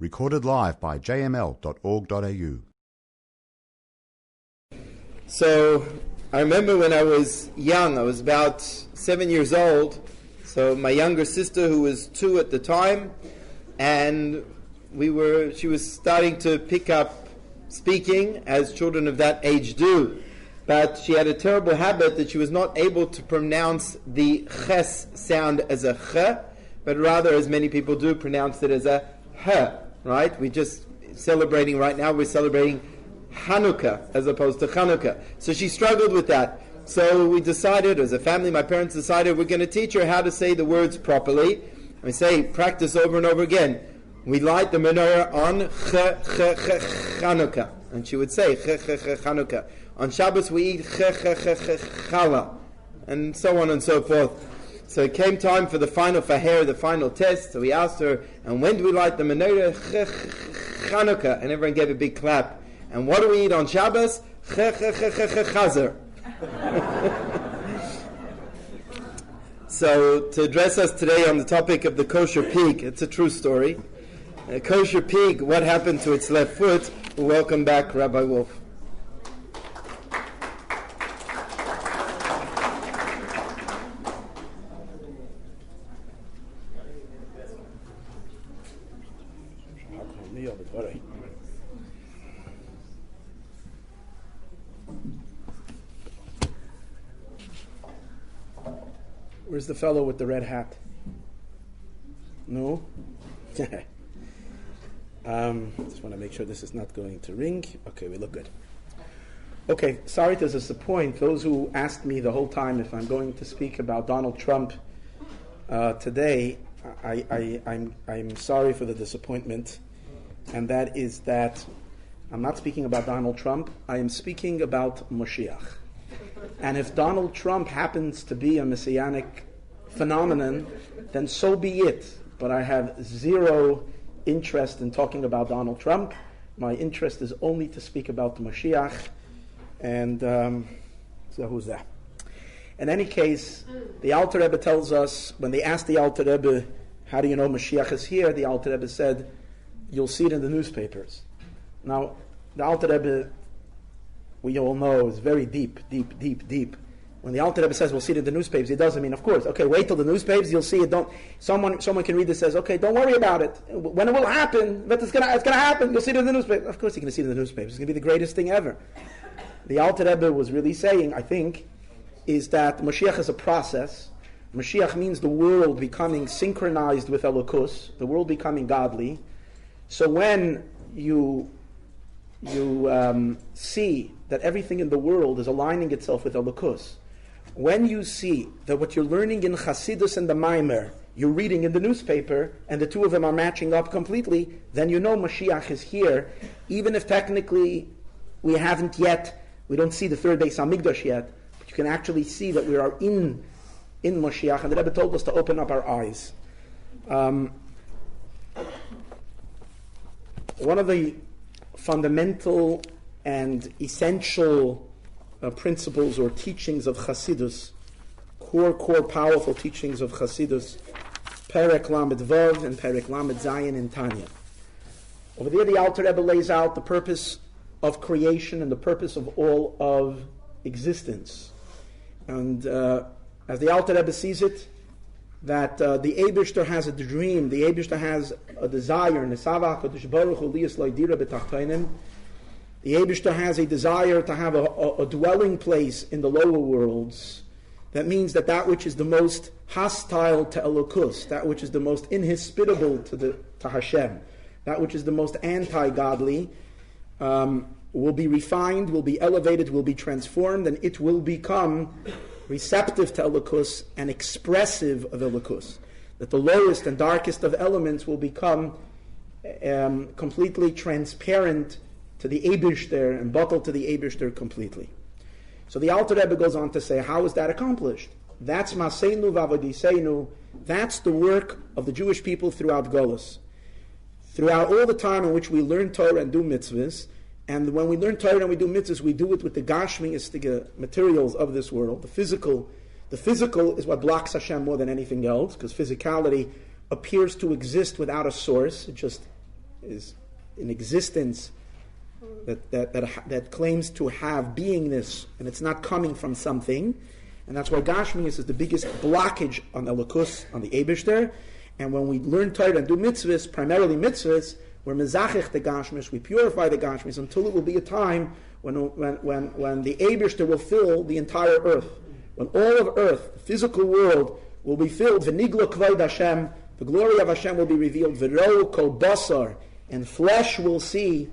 Recorded live by jml.org.au. So I remember when I was young, I was about 7 years old. So my younger sister, who was 2 at the time, and she was starting to pick up speaking, as children of that age do. But she had a terrible habit that she was not able to pronounce the ches sound as a ch, but rather, as many people do, pronounced it as a h, right? We're just celebrating right now, we're celebrating Hanukkah as opposed to Chanukah. So she struggled with that. So we decided, as a family, my parents decided we're going to teach her how to say the words properly. And we say, practice over and over again. We light the menorah on Chanukah. And she would say, Chanukah. On Shabbos we eat challah. And so on and so forth. So it came time for the final faher, the final test. So we asked her, and when do we light the menorah? Chanukah. And everyone gave a big clap. And what do we eat on Shabbos? Chazer. So to address us today on the topic of the kosher pig, it's a true story. A kosher pig, what happened to its left foot? Welcome back, Rabbi Wolf. Where's the fellow with the red hat? No? Just want to make sure this is not going to ring. Okay, we look good. Okay, sorry to disappoint those who asked me the whole time if I'm going to speak about Donald Trump today. I'm sorry for the disappointment, and that is that I'm not speaking about Donald Trump. I am speaking about Moshiach. And if Donald Trump happens to be a messianic phenomenon, then so be it. But I have zero interest in talking about Donald Trump. My interest is only to speak about the Moshiach. And so who's that? In any case, the Alter Rebbe tells us, when they asked the Alter Rebbe, how do you know Moshiach is here? The Alter Rebbe said, you'll see it in the newspapers. Now, the Alter Rebbe, we all know, is very deep. When the Alter Rebbe says we'll see it in the newspapers, it doesn't mean, of course, okay, wait till the newspapers, you'll see it. Someone can read this, says, okay, don't worry about it. When it will happen, but it's going to happen, you'll see it in the newspapers. Of course you're going to see it in the newspapers. It's going to be the greatest thing ever. The Alter Rebbe was really saying, I think, is that Moshiach is a process. Moshiach means the world becoming synchronized with Elokus, the world becoming godly. So when you see that everything in the world is aligning itself with Elokus, when you see that what you're learning in Chassidus and the Maimer, you're reading in the newspaper, and the two of them are matching up completely, then you know Mashiach is here, even if technically we don't see the third Beis HaMikdash yet, but you can actually see that we are in Mashiach, and the Rebbe told us to open up our eyes. One of the fundamental and essential principles or teachings of Chassidus, core powerful teachings of Chassidus, Perek Lamed Vav and Perek Lamed Zayin in Tanya. Over there the Alter Rebbe lays out the purpose of creation and the purpose of all of existence. And as the Alter Rebbe sees it, that the Eibishter has a dream, the Eibishter has a desire, the Eibishter has a desire to have a dwelling place in the lower worlds. That means that which is the most hostile to Elokus, that which is the most inhospitable to Hashem, that which is the most anti-godly, will be refined, will be elevated, will be transformed, and it will become receptive to Elokus and expressive of Elokus. That the lowest and darkest of elements will become completely transparent to the Eibishter and bottled to the Eibishter completely. So the Alter Rebbe goes on to say, how is that accomplished? That's Maseinu V'Avodeseinu. That's the work of the Jewish people throughout Golus. Throughout all the time in which we learn Torah and do mitzvahs, and when we learn Torah and we do mitzvahs, we do it with the gashmiistic materials of this world. The physical is what blocks Hashem more than anything else, because physicality appears to exist without a source. It just is in existence, that claims to have beingness, and it's not coming from something. And that's why Gashmius is the biggest blockage on Elokus, on the Eibishter. And when we learn Torah and do mitzvahs, primarily mitzvahs, we're mezachich the Gashmius, we purify the Gashmius until it will be a time when the Eibishter will fill the entire earth. When all of earth, the physical world, will be filled, v'nigla kvod Hashem, the glory of Hashem will be revealed, v'ro kol basar, and flesh will see,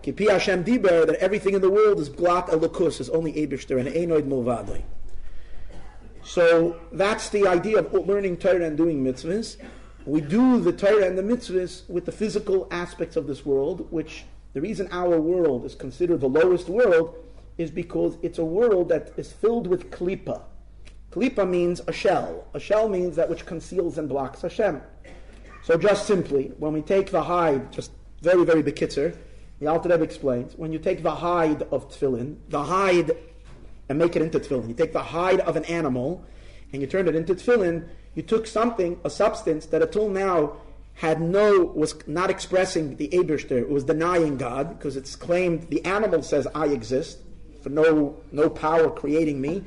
kipi Hashem diber, that everything in the world is blat elokus, is only Eibishter, and einoid mulvadoi. So that's the idea of learning Torah and doing mitzvahs. We do the Torah and the mitzvahs with the physical aspects of this world, which the reason our world is considered the lowest world is because it's a world that is filled with klipa. Klipa means a shell. A shell means that which conceals and blocks Hashem. So just simply, when we take the hide, just very, very bekitzer, the Alter Rebbe explains, when you take the hide of tefillin, and make it into tefillin. You take the hide of an animal and you turn it into tefillin. You took something, a substance that until now was not expressing the Eibishter. It was denying God because it's claimed the animal says I exist for no power creating me.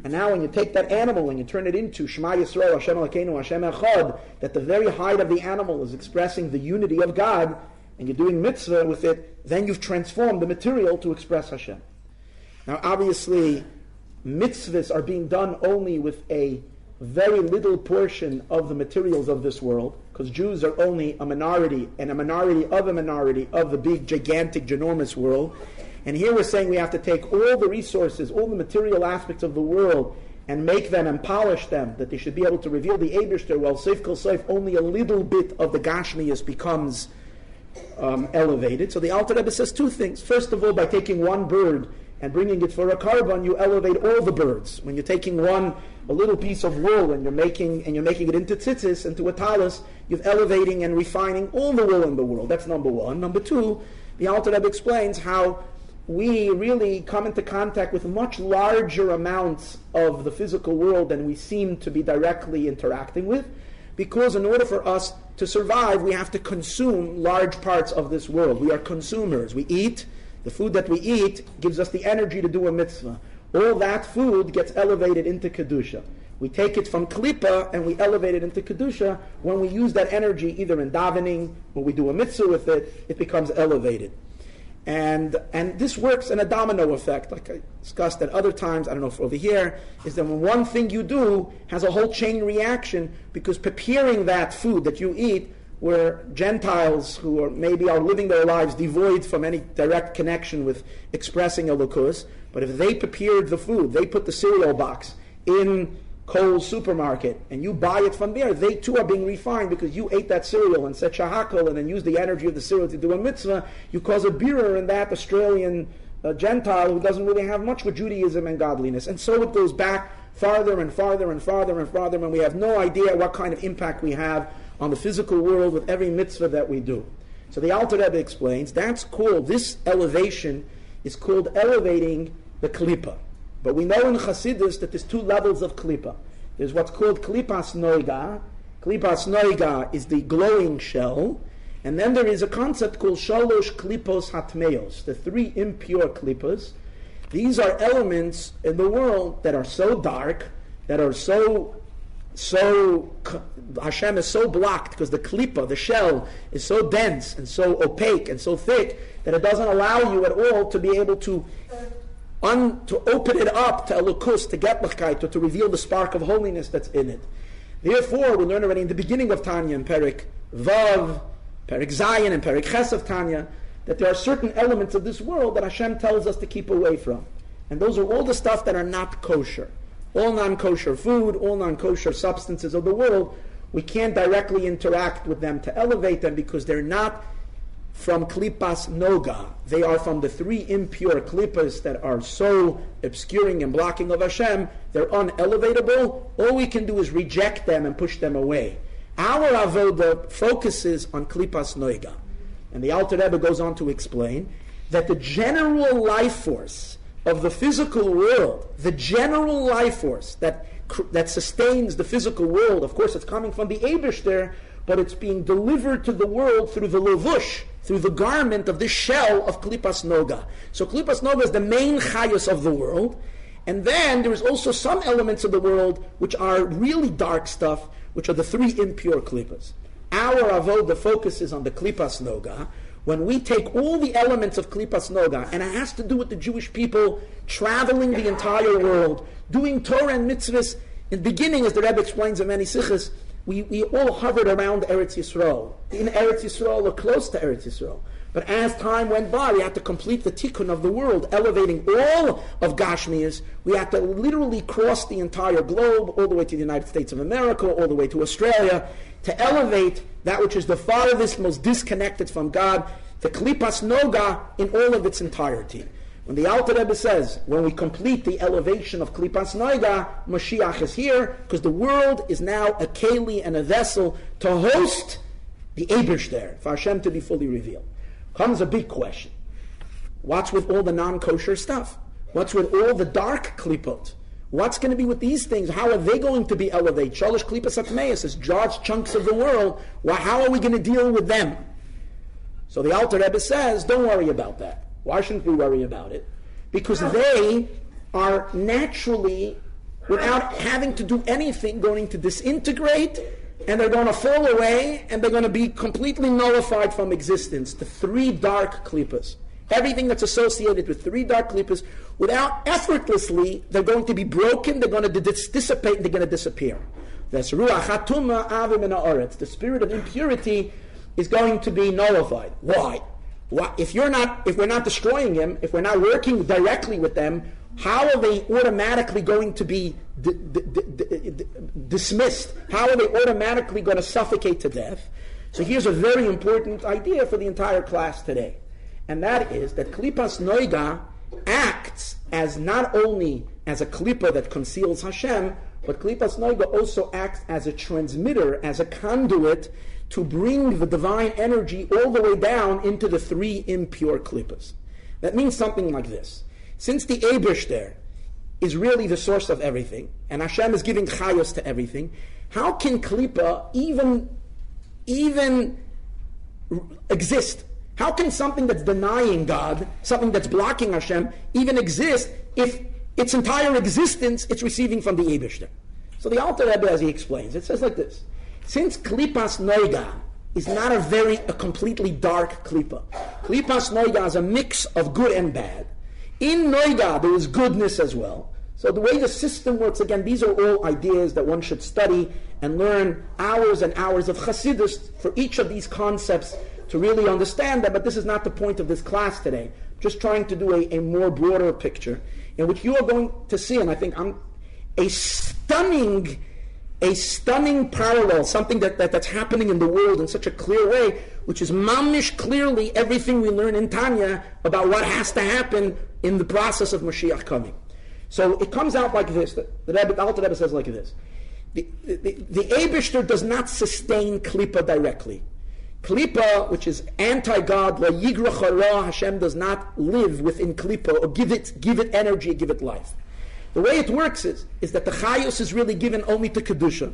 And now when you take that animal and you turn it into Shema Yisroel, Hashem Elokeinu, Hashem Echad, that the very hide of the animal is expressing the unity of God, and you're doing mitzvah with it, then you've transformed the material to express Hashem. Now, obviously, mitzvahs are being done only with a very little portion of the materials of this world, because Jews are only a minority of the big, gigantic, ginormous world. And here we're saying we have to take all the resources, all the material aspects of the world, and make them and polish them, that they should be able to reveal the Eibishter. Well, Seif Kol Seif, only a little bit of the Gashmius becomes elevated. So the Alter Rebbe says two things. First of all, by taking one bird and bringing it for a carbon, you elevate all the birds. When you're taking a little piece of wool and you're making it into tzitzis, into a talus, you're elevating and refining all the wool in the world. That's number one. Number two, the Alter Rebbe explains how we really come into contact with much larger amounts of the physical world than we seem to be directly interacting with, because in order for us to survive, we have to consume large parts of this world. We are consumers. We eat. The food that we eat gives us the energy to do a mitzvah. All that food gets elevated into Kedusha. We take it from Klippa and we elevate it into Kedusha. When we use that energy either in davening or we do a mitzvah with it, it becomes elevated. And this works in a domino effect, like I discussed at other times, I don't know if over here, is that when one thing you do has a whole chain reaction, because preparing that food that you eat, where Gentiles who are living their lives devoid from any direct connection with expressing Elokus, but if they prepared the food, they put the cereal box in Kohl's supermarket, and you buy it from there, they too are being refined because you ate that cereal and said shahakal and then used the energy of the cereal to do a mitzvah. You cause a birur in that Australian Gentile who doesn't really have much with Judaism and godliness. And so it goes back farther and farther and farther and farther, and we have no idea what kind of impact we have on the physical world with every mitzvah that we do. So the Alter Rebbe explains, this elevation is called elevating the klipa. But we know in Chassidus that there's two levels of klipa. There's what's called klipas noiga. Klipas noiga is the glowing shell. And then there is a concept called shalosh klipos hatmeos, the three impure klipas. These are elements in the world that are so dark, that are so Hashem is so blocked because the klipa, the shell, is so dense and so opaque and so thick that it doesn't allow you at all to be able to open it up to elukus, to getlichkeit, or to reveal the spark of holiness that's in it. Therefore, we learn already in the beginning of Tanya, in Perik Vav, Perik Zayin, and Perik Ches of Tanya, that there are certain elements of this world that Hashem tells us to keep away from. And those are all the stuff that are not kosher. All non-kosher food, all non-kosher substances of the world, we can't directly interact with them to elevate them because they're not from klipas noga. They are from the three impure klipas that are so obscuring and blocking of Hashem. They're unelevatable. All we can do is reject them and push them away. Our avoda focuses on klipas noga. And the Alter Rebbe goes on to explain that the general life force of the physical world, the general life force that sustains the physical world, of course it's coming from the Eibishter, but it's being delivered to the world through the levush, through the garment of the shell of Klipas Noga. So Klipas Noga is the main chayos of the world, and then there is also some elements of the world which are really dark stuff, which are the three impure Klipas. Our avoda focuses on the Klipas Noga. When we take all the elements of Klipas Noga, and it has to do with the Jewish people traveling the entire world, doing Torah and mitzvahs. In the beginning, as the Rebbe explains in many sichos, we all hovered around Eretz Yisroel, in Eretz Yisroel or close to Eretz Yisroel. But as time went by, we had to complete the tikkun of the world, elevating all of Gashmias. We had to literally cross the entire globe, all the way to the United States of America, all the way to Australia, to elevate that which is the farthest, most disconnected from God, the Klipas Noga in all of its entirety. When the Alter Rebbe says, when we complete the elevation of Klipas Noga, Moshiach is here, because the world is now a keli and a vessel to host the Eibush there, for Hashem to be fully revealed. Comes a big question. What's with all the non-kosher stuff? What's with all the dark klipot? What's going to be with these things? How are they going to be elevated? Shalosh klipas atmeis, as large chunks of the world. How are we going to deal with them? So the Alter Rebbe says, don't worry about that. Why shouldn't we worry about it? Because they are naturally, without having to do anything, going to disintegrate, and they're going to fall away, and they're going to be completely nullified from existence. The three dark klippas. Everything that's associated with three dark klippas, without effortlessly, they're going to be broken, they're going to dissipate, and they're going to disappear. That's ruach hatuma avim min haaretz. The spirit of impurity is going to be nullified. Why? If we're not destroying him, if we're not working directly with them, how are they automatically going to be dismissed? How are they automatically going to suffocate to death? So here's a very important idea for the entire class today. And that is that Klipas Noga acts as not only as a klipa that conceals Hashem, but Klipas Noga also acts as a transmitter, as a conduit to bring the divine energy all the way down into the three impure klippas. That means something like this. Since the Eibush there is really the source of everything, and Hashem is giving chayos to everything, how can klipa even exist? How can something that's denying God, something that's blocking Hashem, even exist if its entire existence it's receiving from the Eibush there? So the Alter Rebbe, as he explains, it says like this. Since Klipas Noga is not a completely dark klipa, Klipas Noga is a mix of good and bad. In Noga there is goodness as well. So the way the system works, again, these are all ideas that one should study and learn hours and hours of Chassidus for each of these concepts to really understand them, but this is not the point of this class today. Just trying to do a more broader picture in which you are going to see, and I think a stunning parallel, something that's happening in the world in such a clear way, which is mamish clearly everything we learn in Tanya about what has to happen in the process of Moshiach coming. So it comes out like this. The Alter Rebbe says like this. The Eibishter does not sustain Klippa directly. Klippa, which is anti-God, la yigrach hara, Hashem does not live within Klippa or give it energy, give it life. The way it works is that the Chayos is really given only to Kedusha.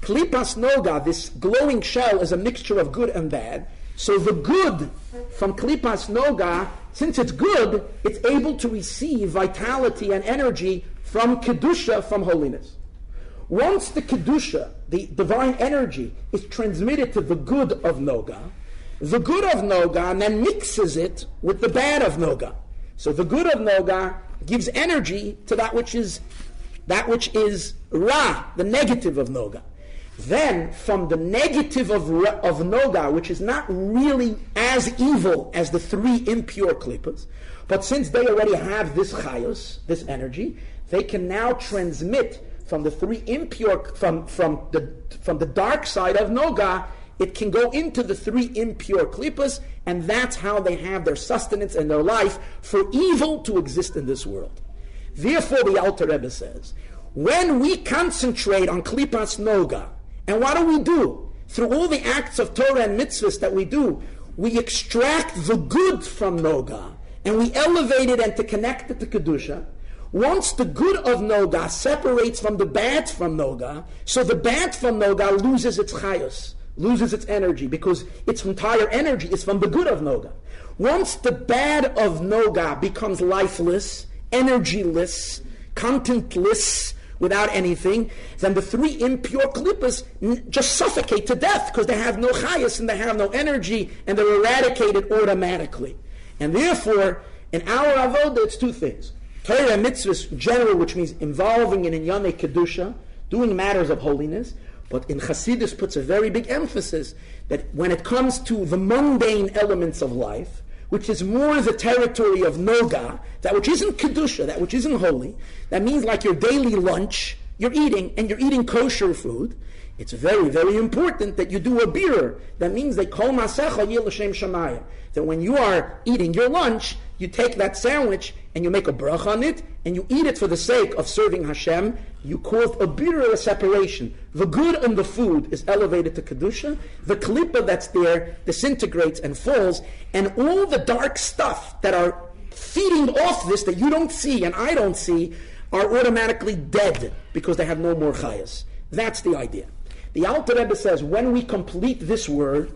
Klipas Noga, this glowing shell, is a mixture of good and bad. So the good from Klipas Noga, since it's good, it's able to receive vitality and energy from Kedusha, from holiness. Once the Kedusha, the divine energy, is transmitted to the good of Noga, the good of Noga then mixes it with the bad of Noga. So the good of Noga gives energy to that which is Ra, the negative of Noga. Then, from the negative of Noga, which is not really as evil as the three impure klippas, but since they already have this chayos, this energy, they can now transmit from the three impure, from the dark side of Noga, it can go into the three impure klippas, and that's how they have their sustenance and their life for evil to exist in this world. Therefore, the Alter Rebbe says, when we concentrate on klipas Noga, and what do? Through all the acts of Torah and mitzvahs that we do, we extract the good from Noga, and we elevate it and to connect it to Kedusha. Once the good of Noga separates from the bad from Noga, so the bad from Noga loses its chayos. loses its energy because its entire energy is from the good of Noga. Once the bad of Noga becomes lifeless, energyless, contentless, without anything, then the three impure klippas just suffocate to death because they have no chayas and they have no energy and they're eradicated automatically. And therefore, in our avodah, it's two things. Torah mitzvahs general, which means involving in Inyane Kedusha, doing matters of holiness, but in Hasidus puts a very big emphasis that when it comes to the mundane elements of life, which is more the territory of Noga, that which isn't Kedusha, that which isn't holy, that means like your daily lunch, you're eating kosher food, it's very, very important that you do a birur. That means they kol masecha yeh l'shem shamayim. That when you are eating your lunch, you take that sandwich and you make a bracha on it, and you eat it for the sake of serving Hashem. You call it a birur, a separation. The good in the food is elevated to Kedusha. The klippa that's there disintegrates and falls, and all the dark stuff that are feeding off this that you don't see and I don't see are automatically dead because they have no more chayas. That's the idea. The Alter Rebbe says, when we complete this work,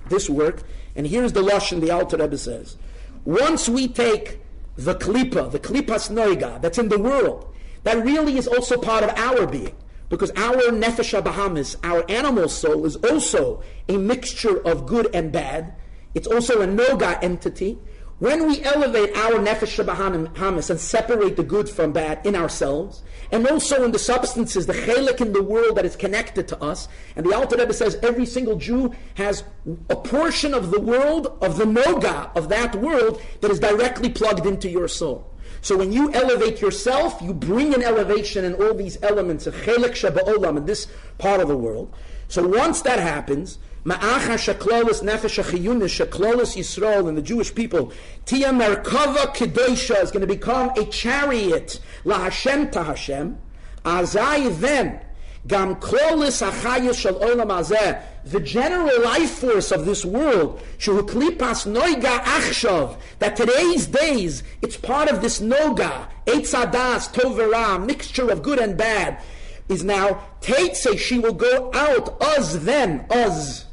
and here's the lashon the Alter Rebbe says, once we take the klipas noiga that's in the world, that really is also part of our being, because our nefesh habahamis, our animal soul, is also a mixture of good and bad. It's also a noga entity. When we elevate our nefesh habahamis and separate the good from bad in ourselves, and also in the substances, the chelik in the world that is connected to us, and the Alter Rebbe says every single Jew has a portion of the world, of the noga, of that world, that is directly plugged into your soul. So when you elevate yourself, you bring an elevation in all these elements of chelik shaba'olam in this part of the world. So once that happens, Ma'acha shaklolis nefesh achiyunis shaklolis Yisroel and the Jewish people, Tia Merkava Kedosha is going to become a chariot la Hashem to Hashem. Azai then Gam klolis achayus shel olam hazeh, the general life force of this world, shu klipas noiga achshav, that today's days it's part of this noga, eitz hadas tov v'ra, mixture of good and bad, is now Teitze, she will go out, us,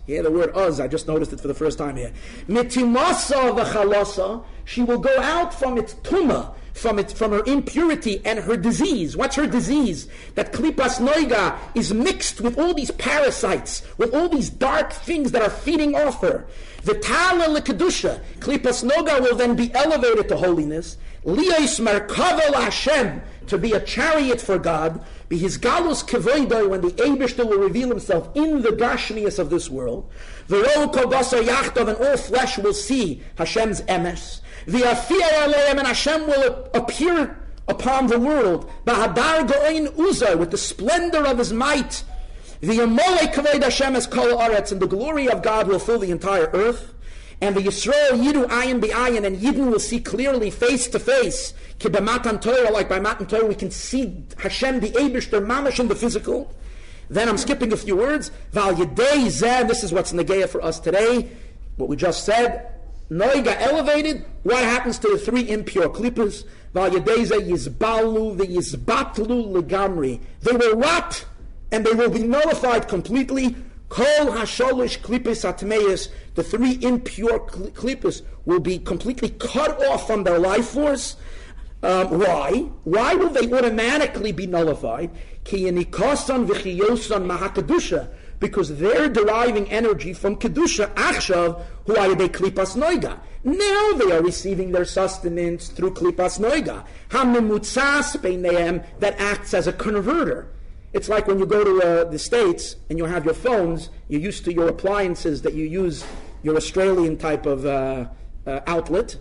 yeah, the word us, I just noticed it for the first time here. Mitimasa v'chalasa, she will go out from its tumah, from her impurity and her disease. What's her disease? That klipas noiga is mixed with all these parasites, with all these dark things that are feeding off her. The tala lekedusha, klipas noiga will then be elevated to holiness. Liyos merkava Hashem, to be a chariot for God. Be his galus kevoidoi, when the Eibishter will reveal himself in the gashmias of this world. V'ro kol basar yachtov, and all flesh will see Hashem's emes. V'yafir aleim, and Hashem will appear upon the world. B'hadar go'in uzar, with the splendor of his might. V'yamolei kavod Hashem es kol aretz, and the glory of God will fill the entire earth. And the Yisroel yidu ayin b'ayin, and Yidden will see clearly, face to face. Ki b'matan Torah, like by Matan Torah, we can see Hashem, the Eibishter, mamash in the physical. Then I'm skipping a few words. Val yedei zeh, this is what's negeya for us today. What we just said. Noiga elevated. What happens to the three impure klippas? Val yedei zeh yizbalu v'yizbatlu legamri. They will rot and they will be nullified completely. Kol hasholish klippas atmeis, the three impure klippas will be completely cut off from their life force. Why? Why will they automatically be nullified? Ki yanikosan v'chiyosan mahakadusha, because they're deriving energy from kedusha achshav, who are they klipas noiga. Now they are receiving their sustenance through klipas noiga. Hamimutzas beinehem, that acts as a converter. It's like when you go to the States and you have your phones, you're used to your appliances that you use, your Australian type of outlet.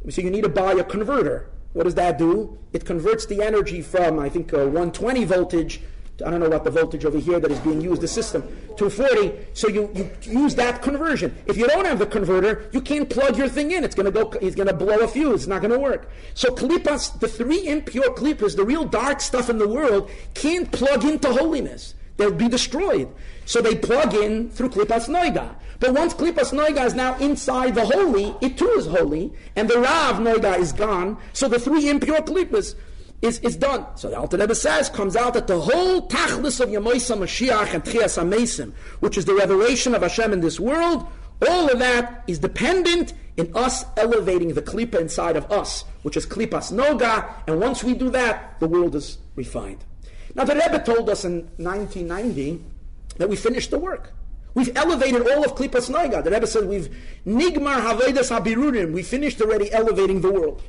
So you need to buy a converter. What does that do? It converts the energy from, I think, 120 voltage, to, I don't know what the voltage over here that is being used, the system, 240. So you use that conversion. If you don't have the converter, you can't plug your thing in. It's going to blow a fuse. It's not going to work. So klipas, the three impure klipas, the real dark stuff in the world, can't plug into holiness. They'll be destroyed. So they plug in through klipas noiga. But once klipas noiga is now inside the holy, it too is holy, and the rav noiga is gone, so the three impure klipas, is done. So the Alter Rebbe says, comes out that the whole tachlis of Yemoisa Moshiach and Tchias HaMeisim, which is the revelation of Hashem in this world, all of that is dependent in us elevating the klipa inside of us, which is klipas noga, and once we do that, the world is refined. Now the Rebbe told us in 1990 that we finished the work. We've elevated all of klipas noga. The Rebbe said we've nigmar havedas habirurim. We finished already elevating the world.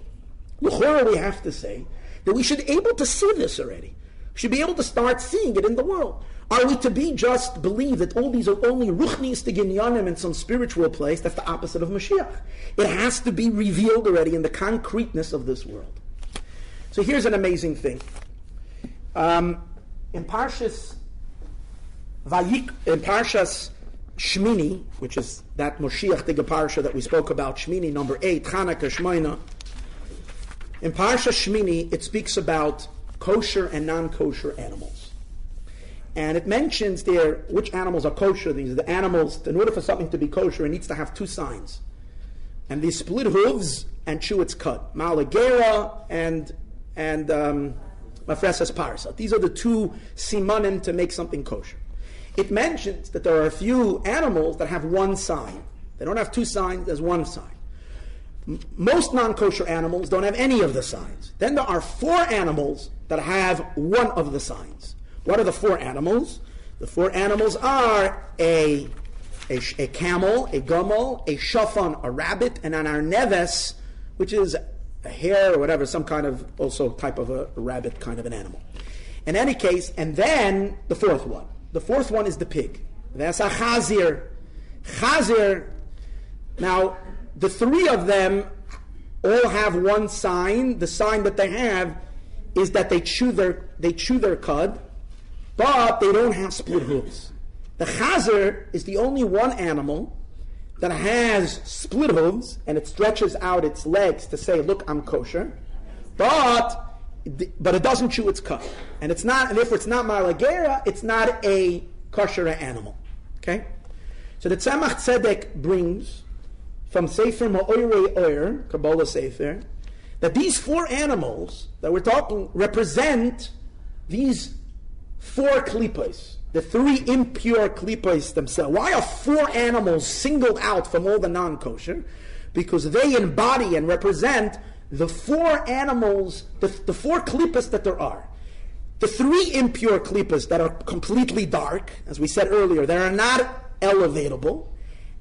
L'chora, we have to say that we should be able to see this already. We should be able to start seeing it in the world. Are we to be just believe that all these are only ruchnis to ginyanim in some spiritual place? That's the opposite of Moshiach. It has to be revealed already in the concreteness of this world. So here's an amazing thing. In Parshas Shmini, which is that Moshiach Dige Parsha that we spoke about, Shmini number 8, Chanukah Shmoina. In Parshas Shmini, it speaks about kosher and non-kosher animals. And it mentions there which animals are kosher. These are the animals, in order for something to be kosher, it needs to have two signs. And these split hooves and chew its cud. Malagera and Mafresas Parsa. These are the two simanim to make something kosher. It mentions that there are a few animals that have one sign. They don't have two signs, there's one sign. Most non-kosher animals don't have any of the signs. Then there are 4 animals that have one of the signs. What are the 4 animals? The 4 animals are a camel, a gomel, a shafan, a rabbit, and an arneves, which is a hare or whatever, some kind of also type of a rabbit kind of an animal. In any case, and then the 4th one. The 4th one is the pig. That's a chazir. Chazir. Now, the 3 of them all have one sign. The sign that they have is that they chew their cud, but they don't have split hooves. The chazer is the only one animal that has split hooves, and it stretches out its legs to say, "Look, I'm kosher," but it doesn't chew its cud, and it's not. And therefore, it's not malagera. It's not a kosher animal. Okay, so the Tzemach Tzedek brings from Sefer Ma'orei Oyer, Kabbalah Sefer, that these 4 animals that we're talking represent these 4 klipos, the 3 impure klipos themselves. Why are 4 animals singled out from all the non-kosher? Because they embody and represent the 4 animals, the 4 klipos that there are. The 3 impure klipos that are completely dark, as we said earlier, that are not elevatable.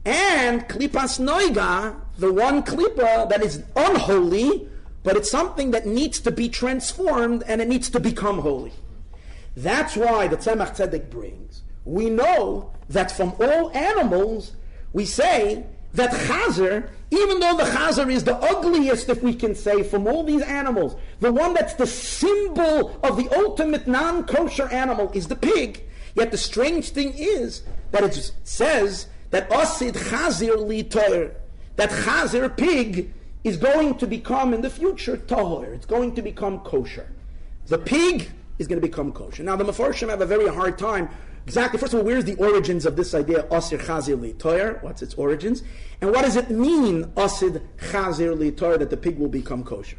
And klipas noiga, the one klipa that is unholy, but it's something that needs to be transformed and it needs to become holy. That's why the Tzemach Tzedek brings. We know that from all animals, we say that chazer, even though the chazer is the ugliest, if we can say, from all these animals, the one that's the symbol of the ultimate non-kosher animal is the pig. Yet the strange thing is that it says that osid chazir li toyer, that chazir, pig, is going to become in the future tahor. It's going to become kosher. The pig is going to become kosher. Now the Mefarshim have a very hard time. Exactly, first of all, where's the origins of this idea, osir chazir li toyer? What's its origins? And what does it mean, osid chazir li toyer, that the pig will become kosher?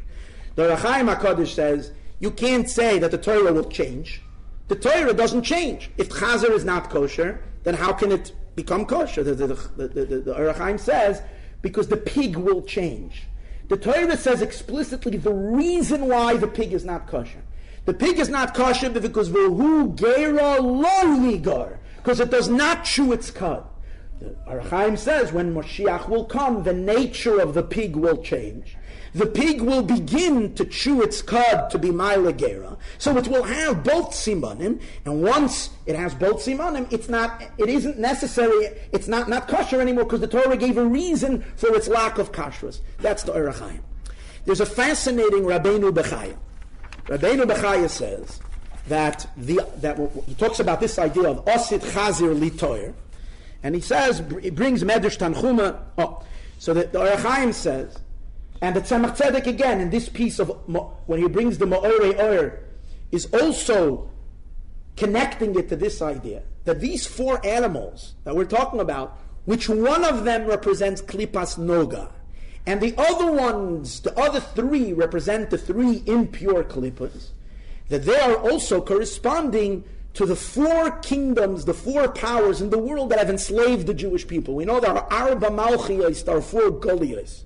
The Rechaim HaKadosh says, you can't say that the Torah will change. The Torah doesn't change. If chazir is not kosher, then how can it become kosher? The Rechaim says, because the pig will change. The Torah says explicitly the reason why the pig is not kosher. The pig is not kosher because v'hu gera lo ligar, because it does not chew its cud. The Rechaim says when Moshiach will come, the nature of the pig will change. The pig will begin to chew its cud to be ma'ilagera. So it will have both simanim, and once it has both simanim, it isn't necessary, it's not kosher anymore, because the Torah gave a reason for its lack of kashrus. That's the Rechaim. There's a fascinating Rabbeinu Bechaya. Rabbeinu Bechaya says that he talks about this idea of osid chazir litoyer, and he says, he brings Medrash Tanchuma. So the Rechaim says, and the Tzemach Tzedek again in this piece of when he brings the Ma'orei Oyer is also connecting it to this idea that these 4 animals that we're talking about, which one of them represents klipas noga, And the other ones, the other three, represent the three impure klippas, that they are also corresponding to the four kingdoms, the four powers in the world that have enslaved the Jewish people. We know there are Arba Malchiyos, there are four Goliyos.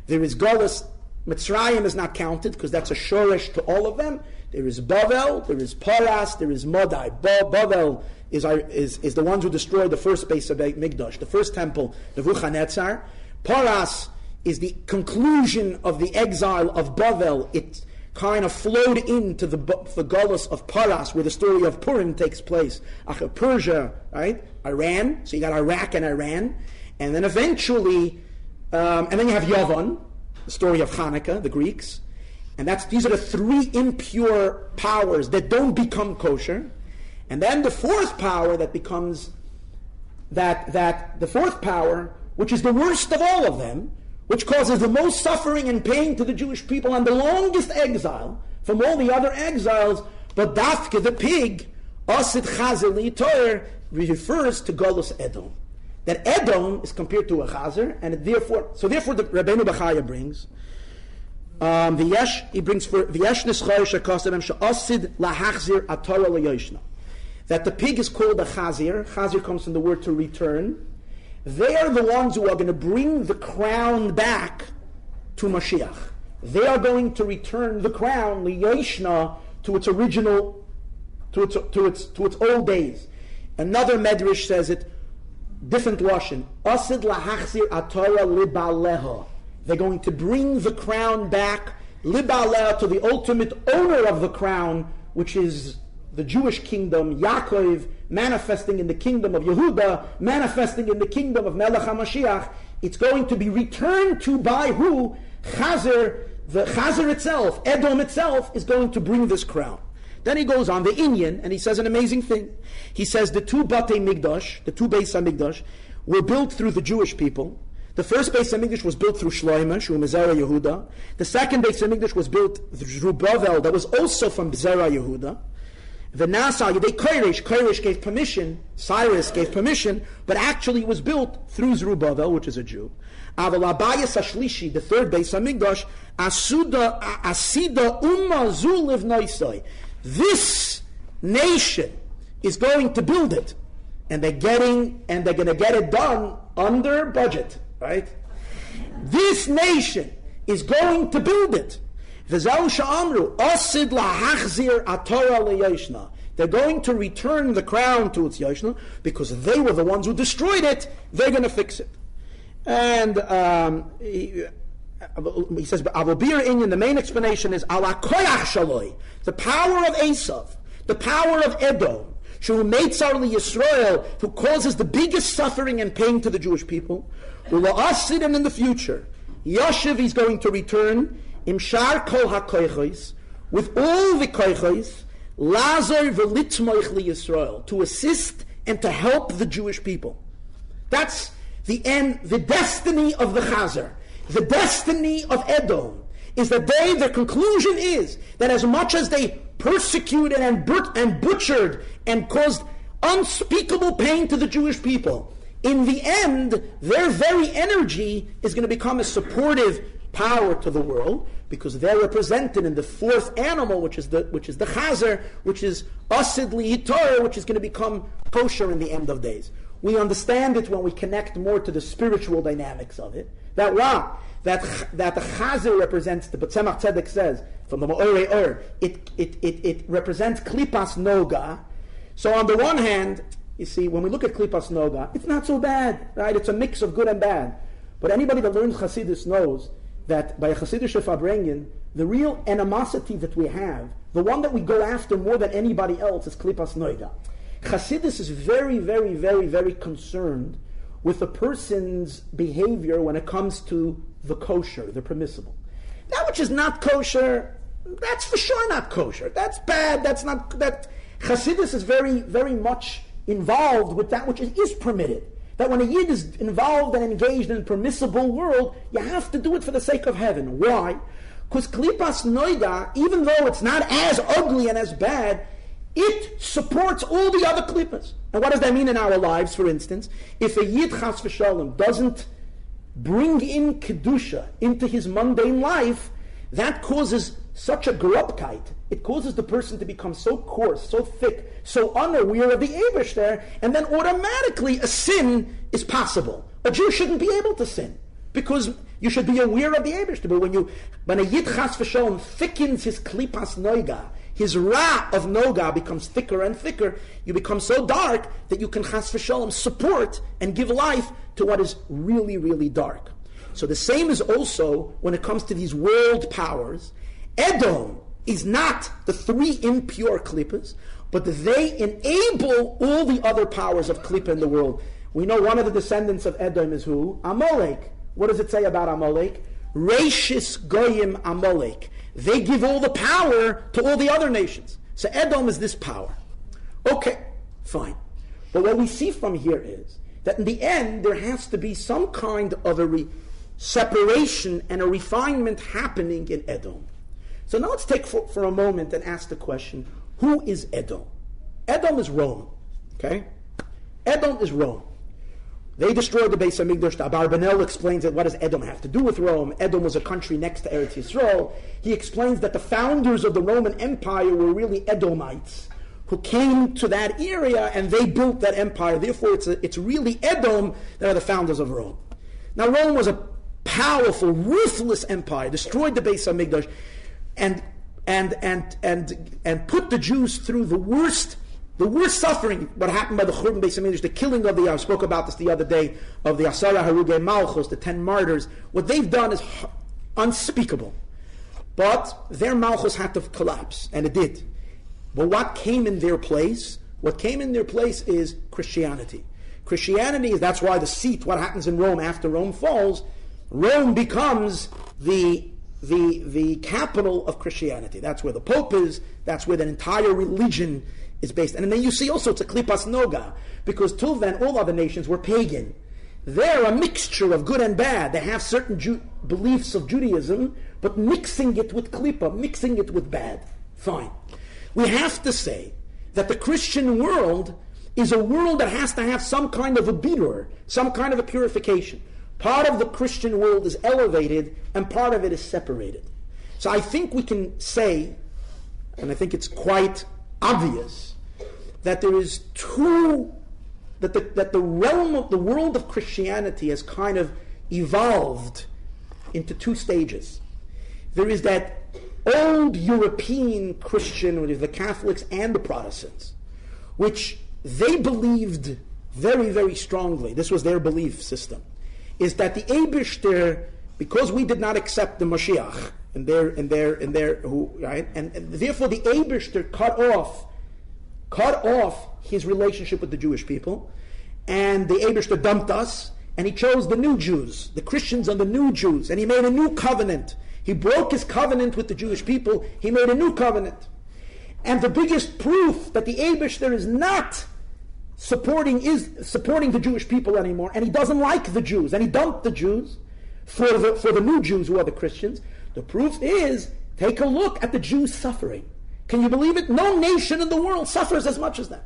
There is Golas, Mitzrayim is not counted because that's a shoresh to all of them. There is Bavel, there is Paras, there is Modai. Bavel is the ones who destroyed the first base of Mikdash, the first temple, Nebuchadnezzar. Paras is the conclusion of the exile of Bavel. It kind of flowed into the Golas of Paras, where the story of Purim takes place. Persia, right? Iran. So you got Iraq and Iran. And then eventually, and then you have Yavan, the story of Hanukkah, the Greeks. And these are the three impure powers that don't become kosher. And then the fourth power that becomes the fourth power, which is the worst of all of them, which causes the most suffering and pain to the Jewish people and the longest exile from all the other exiles, but Dafke, the pig, Asid Chazer Li'Toyer, refers to Golus Edom. That Edom is compared to a Chazer, and therefore the Rabbeinu Bachaya brings, he brings for V'yesh Nischorish HaKosevem She'asid Lahachzir Atorah L'Yoshna. That the pig is called a Chazir. Chazir comes from the word to return. They are the ones who are going to bring the crown back to Moshiach. They are going to return the crown, L'Yoshna, to its original, to its old days. Another Medrash says it, different Lashon. Asid lahachzir atorah libaleha. They're going to bring the crown back, libaleha, to the ultimate owner of the crown, which is the Jewish kingdom, Yaakov, manifesting in the kingdom of Yehuda, manifesting in the kingdom of Melech HaMashiach. It's going to be returned to by who? Chazer, the Chazer itself, Edom itself, is going to bring this crown. Then he goes on, the Inyan, and he says an amazing thing. He says the two Batei Migdash, the two Beis HaMikdash, were built through the Jewish people. The first Beis HaMikdash was built through Shloimeh, Shu Mizera Yehuda. The second Beis HaMikdash was built through Bavel, that was also from Zera Yehuda. The Nasa, Koresh gave permission, Cyrus gave permission, but actually it was built through Zerubbabel, which is a Jew. Aval Abayas Ashlishi, the third Beis HaMikdash, Asida Umma Zu Livnoisai. This nation is going to build it, and they're going to get it done under budget, right? This nation is going to build it. They're going to return the crown to its Yoshna because they were the ones who destroyed it. They're going to fix it. And he says, the main explanation is the power of Esav, the power of Edom, Yisroel, who causes the biggest suffering and pain to the Jewish people. And in the future, Yoshev is going to return, Imshar kol hakoichos, with all the koichos, Lazar v'litmoich Yisroel, to assist and to help the Jewish people. That's the end, the destiny of the Chazer. The destiny of Edom is that their conclusion is that as much as they persecuted and butchered and caused unspeakable pain to the Jewish people, in the end, their very energy is going to become a supportive power to the world, because they're represented in the fourth animal, which is the Chazer, which is Asid Li'Torah, which is going to become kosher in the end of days. We understand it when we connect more to the spiritual dynamics of it. That the Chazer represents, the Tzemach Tzedek says, from the Ma'orei it represents Klipas Noga. So on the one hand, you see, when we look at Klipas Noga, it's not so bad, right? It's a mix of good and bad. But anybody that learns Chassidus knows that by a Chassidish Fabrengen, the real animosity that we have, the one that we go after more than anybody else, is Klipas Noga. Chassidus is very, very, very, very concerned with a person's behavior when it comes to the kosher, the permissible. That which is not kosher, that's for sure not kosher. That's bad, that's not, that Chassidus is very, very much involved with that which is permitted. That when a Yid is involved and engaged in a permissible world, you have to do it for the sake of heaven. Why? Because Klipas Noida, even though it's not as ugly and as bad, it supports all the other Klippas. And what does that mean in our lives, for instance? If a Yid Chas v'Shalom doesn't bring in Kedusha into his mundane life, that causes such a grubkeit. It causes the person to become so coarse, so thick, so unaware of the Eibishter, and then automatically a sin is possible. A Jew shouldn't be able to sin, because you should be aware of the Eibishter. But when a Yid chas v'sholem thickens his klipas noiga, his ra of noga becomes thicker and thicker, you become so dark that you can chas v'sholem support and give life to what is really, really dark. So the same is also when it comes to these world powers. Edom is not the three impure klippas, but they enable all the other powers of klippa in the world. We know one of the descendants of Edom is who? Amalek. What does it say about Amalek? Reishis goyim Amalek. They give all the power to all the other nations. So Edom is this power. Okay, fine. But what we see from here is that in the end, there has to be some kind of a separation and a refinement happening in Edom. So now let's take for a moment and ask the question, who is Edom? Edom is Rome. Okay? Edom is Rome. They destroyed the Beis Hamikdash. Abarbanel explains that what does Edom have to do with Rome? Edom was a country next to Eretz Yisroel. He explains that the founders of the Roman Empire were really Edomites who came to that area and they built that empire. Therefore, it's really Edom that are the founders of Rome. Now, Rome was a powerful, ruthless empire, destroyed the Beis Hamikdash, and put the Jews through the worst suffering. What happened by the Churban Beis Hamikdash, the killing of the, I spoke about this the other day, of the Asara Harugei Malchus, the 10 martyrs. What they've done is unspeakable. But their Malchus had to collapse, and it did. But what came in their place? What came in their place is Christianity. Christianity is, that's why the seat, what happens in Rome after Rome falls, Rome becomes the capital of Christianity. That's where the Pope is, that's where the entire religion is based. And then you see also it's a klipas noga, because till then all other nations were pagan. They're a mixture of good and bad. They have certain beliefs of Judaism, but mixing it with klipa, mixing it with bad. Fine. We have to say that the Christian world is a world that has to have some kind of a bitur, some kind of a purification. Part of the Christian world is elevated, and part of it is separated. So I think we can say, and I think it's quite obvious, that there is that the realm of the world of Christianity has kind of evolved into two stages. There is that old European Christian, which is the Catholics and the Protestants, which they believed very, very strongly, this was their belief system, is that the Eibishter, because we did not accept the Moshiach, and therefore the Eibishter cut off his relationship with the Jewish people, and the Eibishter dumped us, and he chose the new Jews, the Christians and the new Jews, and he made a new covenant. He broke his covenant with the Jewish people, he made a new covenant. And the biggest proof that the Eibishter is not supporting the Jewish people anymore, and he doesn't like the Jews, and he dumped the Jews for the new Jews who are the Christians. The proof is, take a look at the Jews suffering. Can you believe it? No nation in the world suffers as much as that.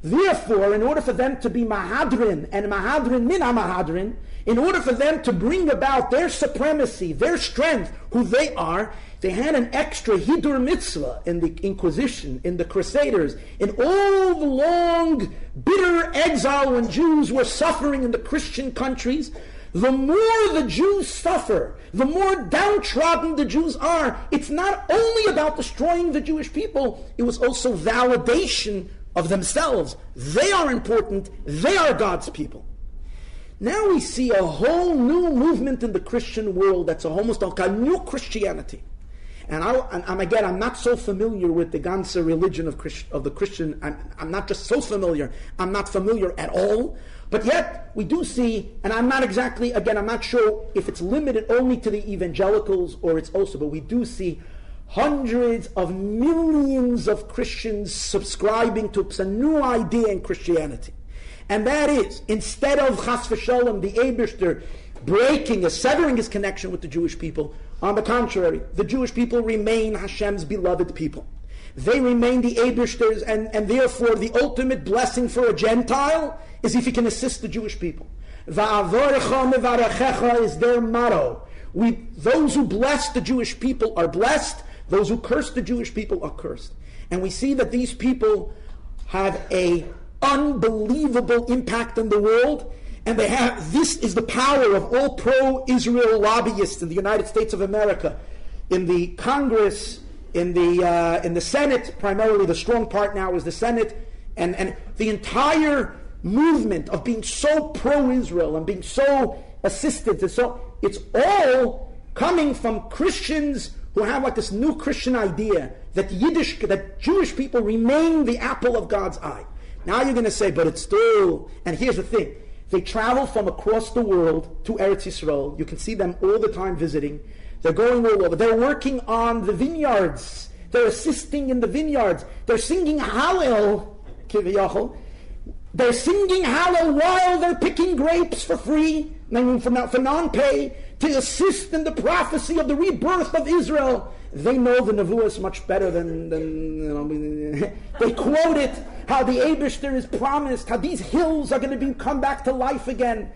Therefore, in order for them to be Mahadrin, and Mahadrin min Mahadrin, in order for them to bring about their supremacy, their strength, who they are, they had an extra Hidur mitzvah in the Inquisition, in the Crusaders, in all the long, bitter exile when Jews were suffering in the Christian countries. The more the Jews suffer, the more downtrodden the Jews are. It's not only about destroying the Jewish people, it was also validation of themselves. They are important, they are God's people. Now we see a whole new movement in the Christian world that's almost like a new Christianity. And I'm not so familiar with the ganze religion of the Christian. I'm not just so familiar, I'm not familiar at all. But yet, we do see, and I'm not sure if it's limited only to the evangelicals or it's also, but we do see hundreds of millions of Christians subscribing to a new idea in Christianity. And that is, instead of chas v'sholem, the Eibishter breaking, severing his connection with the Jewish people, on the contrary, the Jewish people remain Hashem's beloved people. They remain the Eibishters, and therefore the ultimate blessing for a Gentile is if he can assist the Jewish people. Va'avorecha mevarechecha is their motto. Those who bless the Jewish people are blessed. Those who curse the Jewish people are cursed. And we see that these people have a unbelievable impact in the world. And this is the power of all pro-Israel lobbyists in the United States of America, in the Congress, in the Senate. Primarily, the strong part now is the Senate, and the entire movement of being so pro-Israel and being so assistant, and so it's all coming from Christians who have like this new Christian idea that Jewish people remain the apple of God's eye. Now you're going to say, but it's still, and here's the thing. They travel from across the world to Eretz Yisroel. You can see them all the time visiting. They're going all over. They're working on the vineyards. They're assisting in the vineyards. They're singing Hallel, Kiviyachol. They're singing Hallel while they're picking grapes for free, for non-pay, to assist in the prophecy of the rebirth of Israel. They know the Nevuahs much better than they quote it, how the Eibishter is promised, how these hills are going to come back to life again.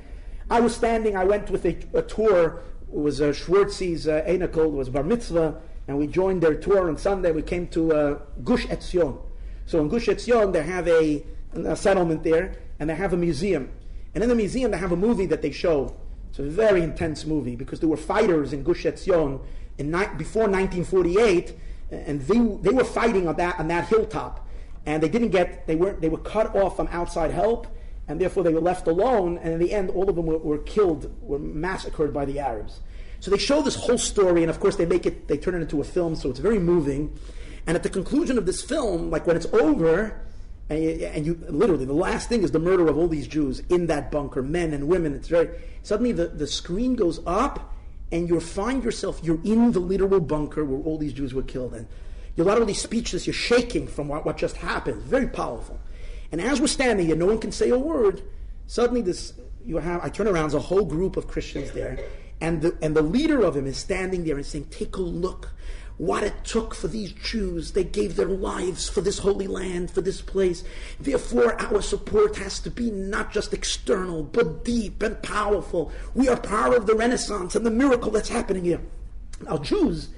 I went with a tour. It was Schwartz's Einakel, it was Bar Mitzvah, and we joined their tour on Sunday. We came to Gush Etzion. So in Gush Etzion, they have a settlement there, and they have a museum. And in the museum, they have a movie that they show. It's a very intense movie, because there were fighters in Gush Etzion before 1948, and they were fighting on that hilltop, and they were cut off from outside help, and therefore they were left alone, and in the end all of them were killed, were massacred by the Arabs. So they show this whole story, and of course they turn it into a film, so it's very moving. And at the conclusion of this film, like when it's over, and you literally, the last thing is the murder of all these Jews in that bunker, men and women. Suddenly the screen goes up, and you find yourself, you're in the literal bunker where all these Jews were killed. And you're not only speechless, you're shaking from what just happened. It's very powerful. And as we're standing here, no one can say a word. Suddenly I turn around, there's a whole group of Christians there, and the leader of them is standing there and saying, take a look what it took for these Jews. They gave their lives for this holy land, for this place. Therefore, our support has to be not just external, but deep and powerful. We are part of the Renaissance and the miracle that's happening here. Now, Jews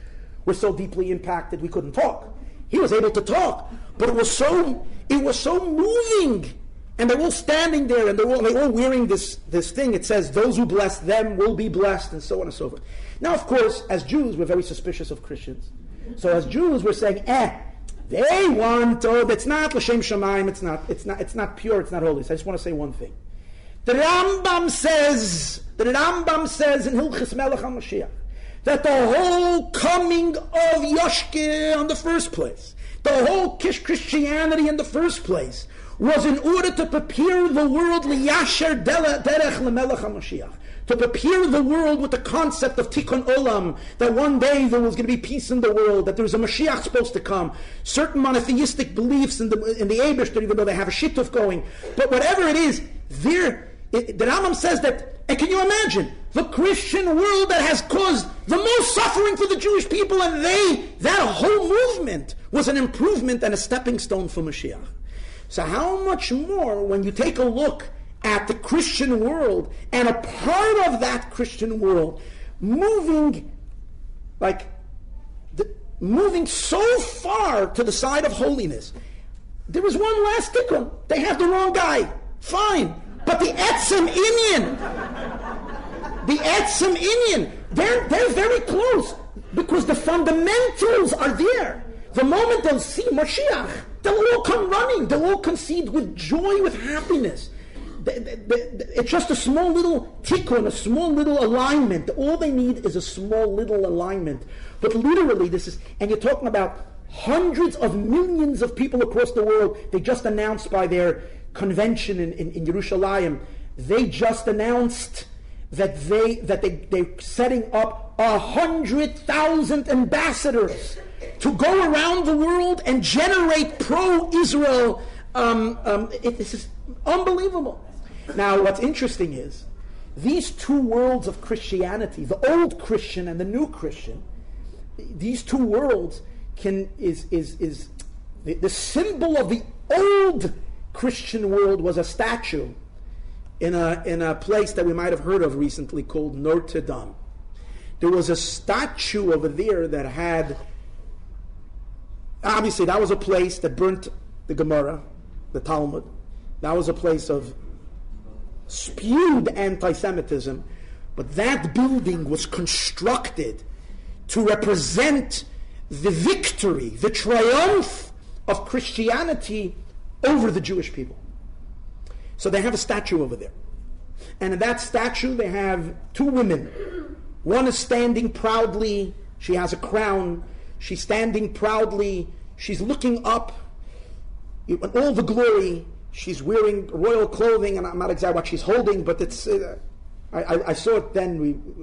were so deeply impacted we couldn't talk. He was able to talk, but it was so moving. And they're all standing there, and they're all wearing this thing. It says, those who bless them will be blessed, and so on and so forth. Now, of course, as Jews, we're very suspicious of Christians. So as Jews, we're saying, they want, it's not l'shem shamayim, it's not pure, it's not holy. So I just want to say one thing. The Rambam says in Hilchis Melech HaMashiach, that the whole coming of Yoshke in the first place, the whole Christianity in the first place, was in order to prepare the world liyasher derech lemelech HaMashiach, to prepare the world with the concept of tikkun olam, that one day there was going to be peace in the world, that there was a Moshiach supposed to come, certain monotheistic beliefs in the Eibishter, even though they have a shittuf going, but whatever it is, the Rambam says that, and can you imagine, the Christian world that has caused the most suffering for the Jewish people, and that whole movement was an improvement and a stepping stone for Moshiach. So how much more when you take a look at the Christian world, and a part of that Christian world moving so far to the side of holiness. There was one last tikkun. They have the wrong guy. Fine. But the Etzem Inyan, they're very close, because the fundamentals are there. The moment they'll see Moshiach, they'll all come running. They'll all concede with joy, with happiness. It's just a small little tikkun, a small little alignment. All they need is a small little alignment. But literally, and you're talking about hundreds of millions of people across the world. They just announced by their convention in Yerushalayim, they just announced that they're setting up 100,000 ambassadors to go around the world and generate pro-Israel. This is unbelievable. Now, what's interesting is these two worlds of Christianity, the old Christian and the new Christian, these two worlds is the symbol of the old Christian world was a statue in a place that we might have heard of recently called Notre Dame. There was a statue over there that had, obviously that was a place that burnt the Gemara, the Talmud. That was a place of spewed anti-Semitism. But that building was constructed to represent the victory, the triumph of Christianity over the Jewish people. So they have a statue over there. And in that statue they have two women. One is standing proudly, she has a crown, she's standing proudly, she's looking up in all the glory, she's wearing royal clothing, and I'm not exactly what she's holding, but it's, I saw it then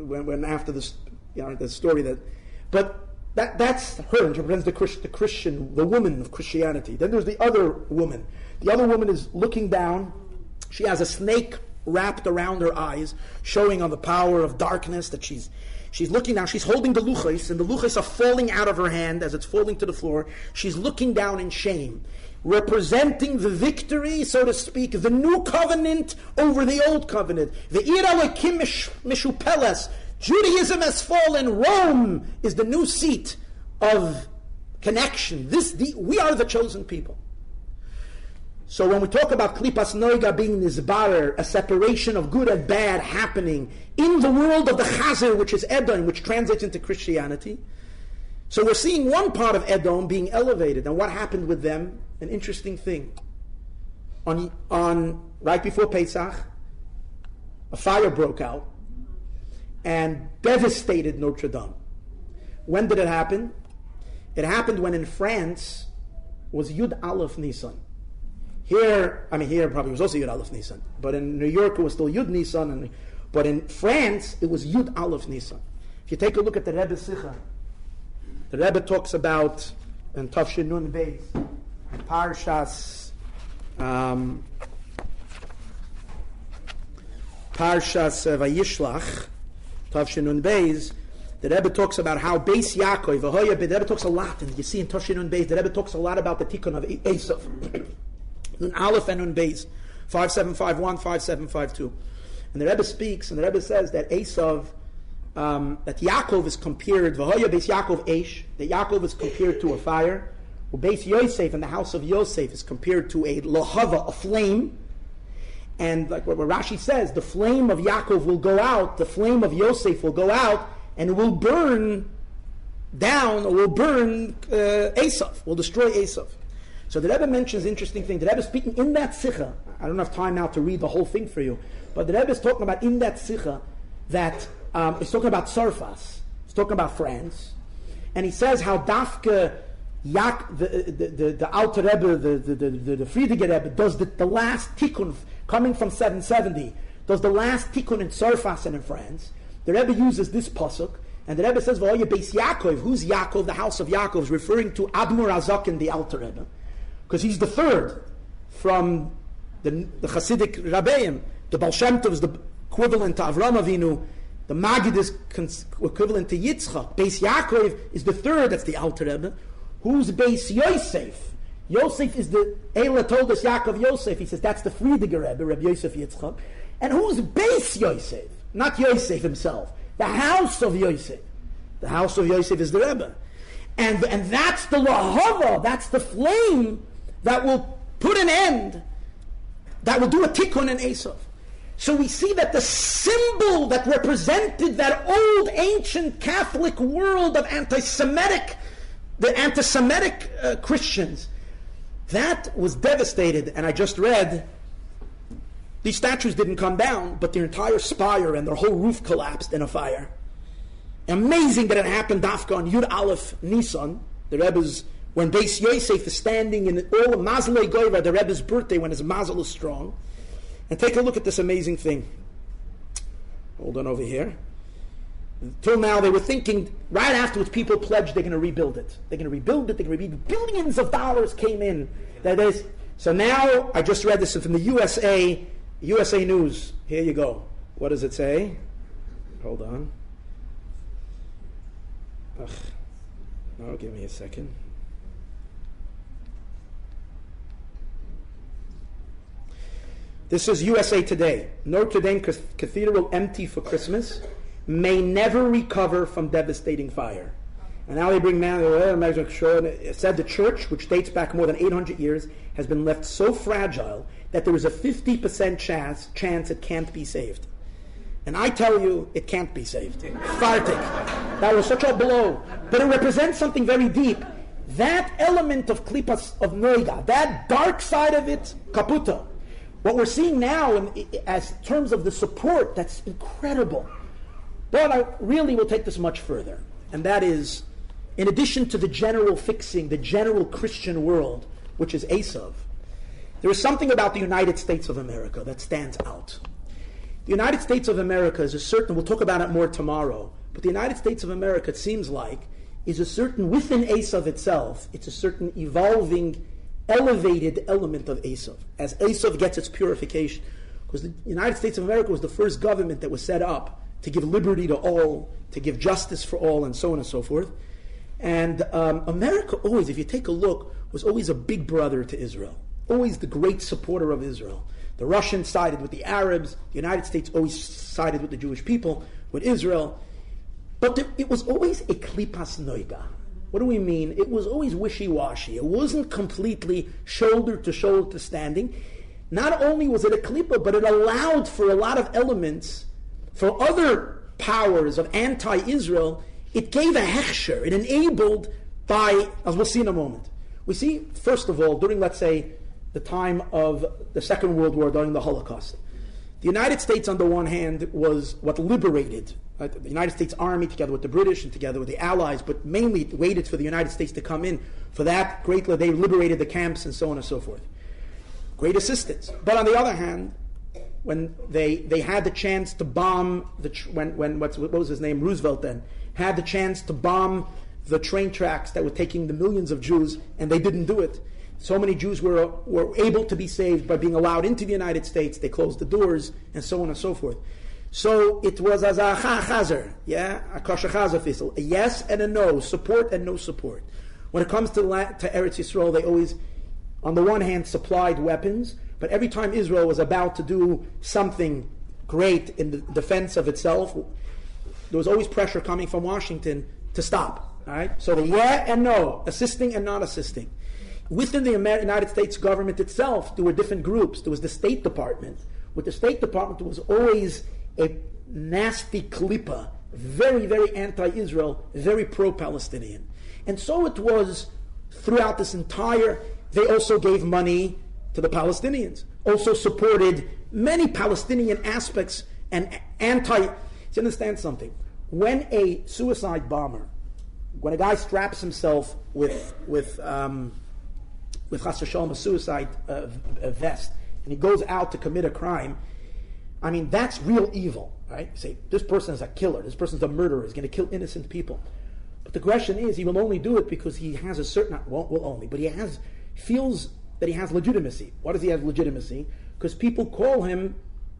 when after this, the story that, but that's her, and she represents the Christian, the woman of Christianity. Then there's the other woman. The other woman is looking down, she has a snake wrapped around her eyes, showing on the power of darkness that she's looking down. She's holding the luchos, and the luchos are falling out of her hand as it's falling to the floor. She's looking down in shame, representing the victory, so to speak, the new covenant over the old covenant. The ira lekim mishupeles. Judaism has fallen. Rome is the new seat of connection. We are the chosen people. So when we talk about klipas noiga being nizbarer, a separation of good and bad happening in the world of the Chazer, which is Edom, which translates into Christianity. So we're seeing one part of Edom being elevated. And what happened with them? An interesting thing. On right before Pesach, a fire broke out and devastated Notre Dame. When did it happen? It happened when in France was Yud Aleph Nisan. Here probably was also Yud Aleph Nisan, but in New York it was still Yud Nisan, but in France it was Yud Aleph Nisan. If you take a look at the Rebbe Sicha, the Rebbe talks about in Tafshin Nun Beis, Parshas Vayishlach, Tafshin Nun Beis. The Rebbe talks about how Beis Yaakov, the Rebbe talks a lot, and you see in Tafshin Nun Beis, the Rebbe talks a lot about the tikkun of Esav. Nun Aleph and Nun Beis, 5751, 5752. And the Rebbe speaks, and the Rebbe says that Esav, that Yaakov is compared, V'hoya Beis Yaakov Eish, that Yaakov is compared to a fire, Beis Yosef, and the house of Yosef is compared to a lohava, a flame, and like what Rashi says, the flame of Yaakov will go out, the flame of Yosef will go out, and it will burn down, or will burn Esav, will destroy Esav. So the Rebbe mentions an interesting thing. The Rebbe is speaking in that Sikha. I don't have time now to read the whole thing for you, but the Rebbe is talking about in that Sikha that he's talking about Sarfas. He's talking about France, and he says how Dafke the Alter Rebbe, the Friediger Rebbe, does the last tikkun coming from 770. Does the last tikkun in Sarfas and in France. The Rebbe uses this pasuk, and the Rebbe says, "V'oye Beis Yaakov." Who's Yaakov? The house of Yaakov is referring to Admor Azaken, the Alter Rebbe, because he's the third from the Hasidic Rabbeim. The Baal Shem Tov is the equivalent to Avram Avinu. The Magid is equivalent to Yitzchak. Beis Yaakov is the third. That's the Alter Rebbe. Who's Beis Yosef? Yosef is the Eila told us Yaakov Yosef. He says that's the Friediger Rebbe, Rabbi Yosef Yitzchak. And who's Beis Yosef? Not Yosef himself. The house of Yosef. The house of Yosef is the Rebbe. And that's the Lahava, that's the flame that will put an end, that will do a tikkun in Esav. So we see that the symbol that represented that old ancient Catholic world of the anti-Semitic Christians, that was devastated. And I just read, these statues didn't come down, but their entire spire and their whole roof collapsed in a fire. Amazing that it happened Dafka on Yud Aleph Nisan, the Rebbe's, when Beis Yosef is standing in all of Mazalei Goyva, the Rebbe's birthday, when his Mazel is strong. And take a look at this amazing thing. Hold on over here. Till now they were thinking, right afterwards people pledged they're going to rebuild it. They're going to rebuild it, they're going to rebuild it. Billions of dollars came in. That is, so now, I just read this from the USA News. Here you go. What does it say? Hold on. Oh, give me a second. This is USA Today. Notre Dame Cathedral empty for Christmas may never recover from devastating fire. And now they bring it said the church, which dates back more than 800 years, has been left so fragile that there is a 50% chance it can't be saved. And I tell you, it can't be saved. Fartik. That was such a blow. But it represents something very deep. That element of klipas, of noiga, that dark side of it, kaputa. What we're seeing now as terms of the support, that's incredible. But I really will take this much further. And that is, in addition to the general fixing, the general Christian world, which is Esav, there is something about the United States of America that stands out. The United States of America is a certain, we'll talk about it more tomorrow, but the United States of America, it seems like, is a certain, within Esav itself, it's a certain evolving, elevated element of Esav, as Esav gets its purification. Because the United States of America was the first government that was set up to give liberty to all, to give justice for all, and so on and so forth. And America always, if you take a look, was always a big brother to Israel, always the great supporter of Israel. The Russians sided with the Arabs. The United States always sided with the Jewish people, with Israel. But it was always a klipas noiga. What do we mean? It was always wishy-washy. It wasn't completely shoulder-to-shoulder standing. Not only was it a klipa, but it allowed for a lot of elements, for other powers of anti-Israel. It gave a hechsher. It enabled by, as we'll see in a moment. We see, first of all, during, let's say, the time of the Second World War, during the Holocaust. The United States, on the one hand, was what liberated the United States Army, together with the British and together with the Allies, but mainly waited for the United States to come in. For that, greatly, they liberated the camps and so on and so forth. Great assistance. But on the other hand, when they had the chance to bomb, what was his name, Roosevelt then, had the chance to bomb the train tracks that were taking the millions of Jews, and they didn't do it. So many Jews were able to be saved by being allowed into the United States. They closed the doors, and so on and so forth. So it was as a chazer, a kosher chazer fistel, a yes and a no, support and no support. When it comes to Eretz Yisrael, they always, on the one hand, supplied weapons, but every time Israel was about to do something great in the defense of itself, there was always pressure coming from Washington to stop. All right? So the yeah and no, assisting and not assisting. Within the United States government itself, there were different groups. There was the State Department. With the State Department, there was always a nasty klipa, very, very anti-Israel, very pro-Palestinian. And so it was throughout this entire, they also gave money to the Palestinians, also supported many Palestinian aspects and you understand something? When a suicide bomber, when a guy straps himself with Chas v'Shalom, a suicide vest, and he goes out to commit a crime, I mean, that's real evil, right? You say, this person is a killer, this person's a murderer, he's going to kill innocent people. But the question is, he will only do it because he has a certain, but he feels that he has legitimacy. Why does he have legitimacy? Because people call him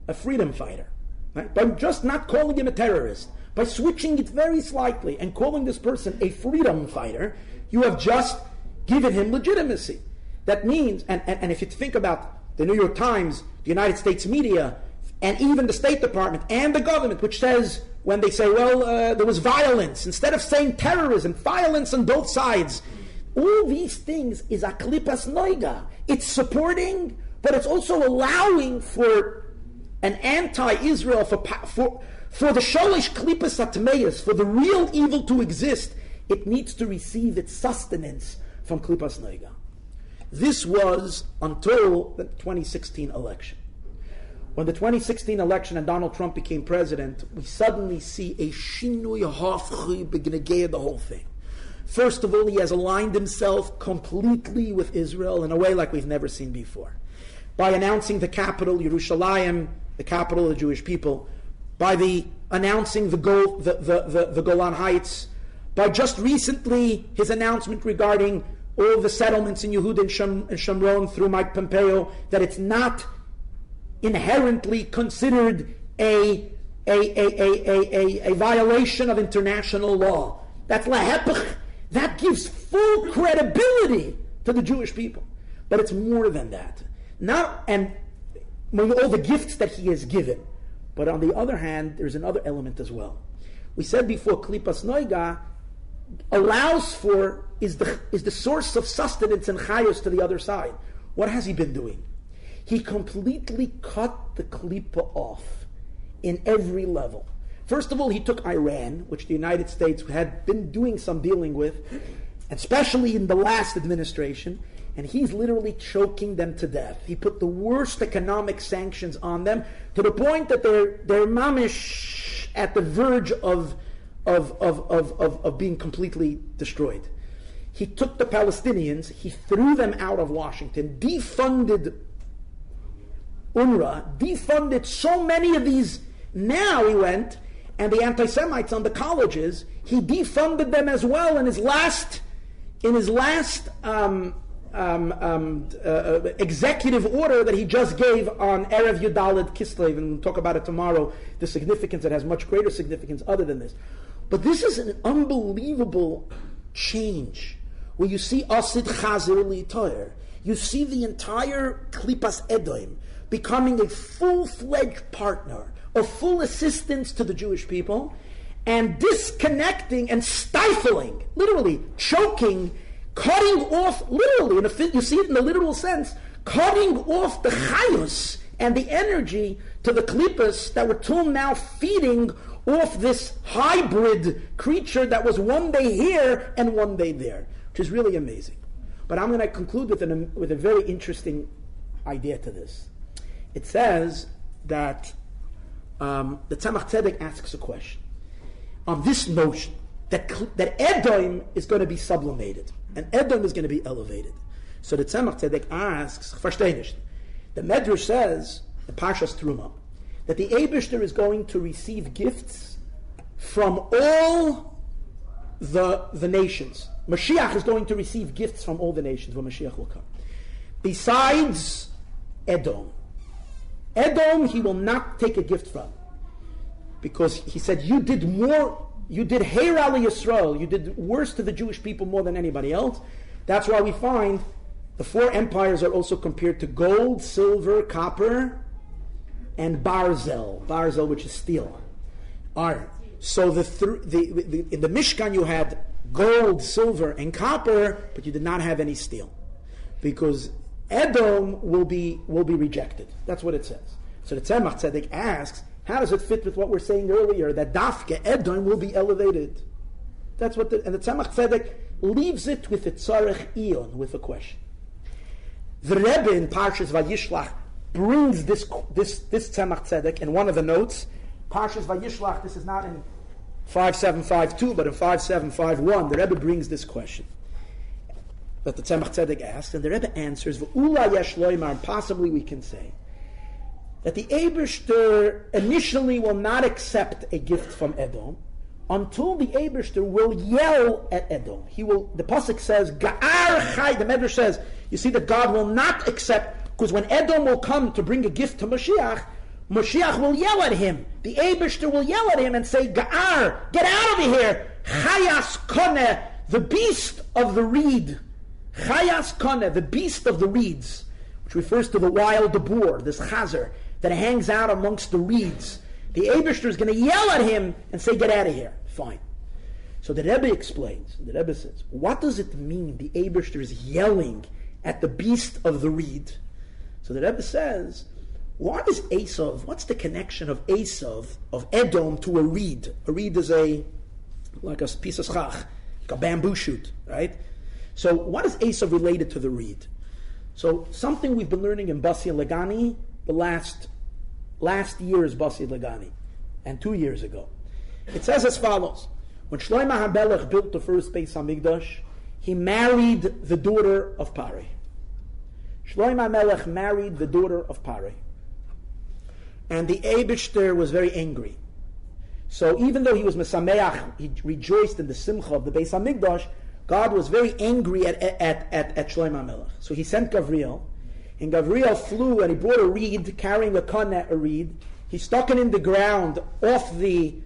a freedom fighter, right? By just not calling him a terrorist, by switching it very slightly and calling this person a freedom fighter, you have just given him legitimacy. That means, and if you think about the New York Times, the United States media, and even the State Department and the government, which says, when they say, there was violence, instead of saying terrorism, violence on both sides, all these things is a klipas noiga. It's supporting, but it's also allowing for an anti-Israel, for the sholish klipas atmeis, for the real evil to exist. It needs to receive its sustenance from klipas noiga. This was until the 2016 election. When the 2016 election and Donald Trump became president, we suddenly see a shinui hafchi begnegei the whole thing. First of all, he has aligned himself completely with Israel in a way like we've never seen before. By announcing the capital, Yerushalayim, the capital of the Jewish people, by announcing the Golan Heights, by just recently his announcement regarding all the settlements in Yehuda and Shomron through Mike Pompeo, that it's not inherently considered a violation of international law. That's lahepech. That gives full credibility to the Jewish people. But it's more than that. among all the gifts that he has given. But on the other hand, there's another element as well. We said before, Klipas Noiga allows for, is the source of sustenance and chayos to the other side. What has he been doing? He completely cut the klipa off in every level. First of all, he took Iran, which the United States had been doing some dealing with, especially in the last administration, and he's literally choking them to death. He put the worst economic sanctions on them to the point that they're mamish at the verge of being completely destroyed. He took the Palestinians, he threw them out of Washington, defunded UNRWA, defunded so many of these. Now he went, and the anti-Semites on the colleges, he defunded them as well in his last executive order that he just gave on Erev Yudalid Kislev, and we'll talk about it tomorrow, the significance. It has much greater significance other than this. But this is an unbelievable change, where you see Asid Chazer L'Toyer, you see the entire Klipas Edom becoming a full-fledged partner, a full assistance to the Jewish people, and disconnecting and stifling, literally choking, cutting off, literally, you see it in the literal sense, cutting off the chayus and the energy to the klipas that were till now feeding off this hybrid creature that was one day here and one day there, which is really amazing. But I'm going to conclude with a very interesting idea to this. It says that the Tzemach Tzedek asks a question on this notion that Edom is going to be sublimated and Edom is going to be elevated. So the Tzemach Tzedek asks, versteh nicht. The Medrash says, the Parshas Truma, that the Eibishter is going to receive gifts from all the nations. Moshiach is going to receive gifts from all the nations when Moshiach will come. Besides Edom. Edom he will not take a gift from. Because he said, you did Heir Ali Yisroel, you did worse to the Jewish people more than anybody else. That's why we find the four empires are also compared to gold, silver, copper, and barzel. Barzel, which is steel. Iron. So in the Mishkan you had gold, silver, and copper, but you did not have any steel. Because Edom will be rejected. That's what it says. So the Tzemach Tzedek asks, how does it fit with what we're saying earlier, that Dafke Edom will be elevated? That's what and the Tzemach Tzedek leaves it with a tzarech ion, with a question. The Rebbe in Parshas Vayishlach brings this Tzemach Tzedek in one of the notes. Parshas Vayishlach, this is not in 5752, but in 5751, the Rebbe brings this question that the Tzemach Tzedek asked, and the Rebbe answers, V'ula yesh loymar, possibly we can say, that the Eibishter initially will not accept a gift from Edom until the Eibishter will yell at Edom. The Pasuk says, Ga'ar Chai, the Medrash says, you see that God will not accept, because when Edom will come to bring a gift to Moshiach, Moshiach will yell at him. The Eibishter will yell at him and say, Ga'ar, get out of here! Chayas Koneh, the beast of the reed. Chayas Koneh, the beast of the reeds, which refers to the wild boar, this chazer, that hangs out amongst the reeds. The Eibishter is going to yell at him and say, get out of here. Fine. So the Rebbe explains, the Rebbe says, what does it mean the Eibishter is yelling at the beast of the reed? So the Rebbe says, what is Esav? What's the connection of Esav, of Edom, to a reed? A reed is like a piece of schach, like a bamboo shoot, right? So what is Esav related to the reed? So something we've been learning in Basi and Legani, the last year's Basi Legani, and 2 years ago. It says as follows: when Shlomo HaMelech built the first Beis Hamikdash, he married the daughter of Parei. Shlomo HaMelech married the daughter of Parei. And the Eibishter was very angry. So even though he was Mesameach, he rejoiced in the Simcha of the Beis Hamikdash, God was very angry at Shlomo HaMelech. So he sent Gavriel, and Gavriel flew and he brought a reed, carrying a reed. He stuck it in the ground off the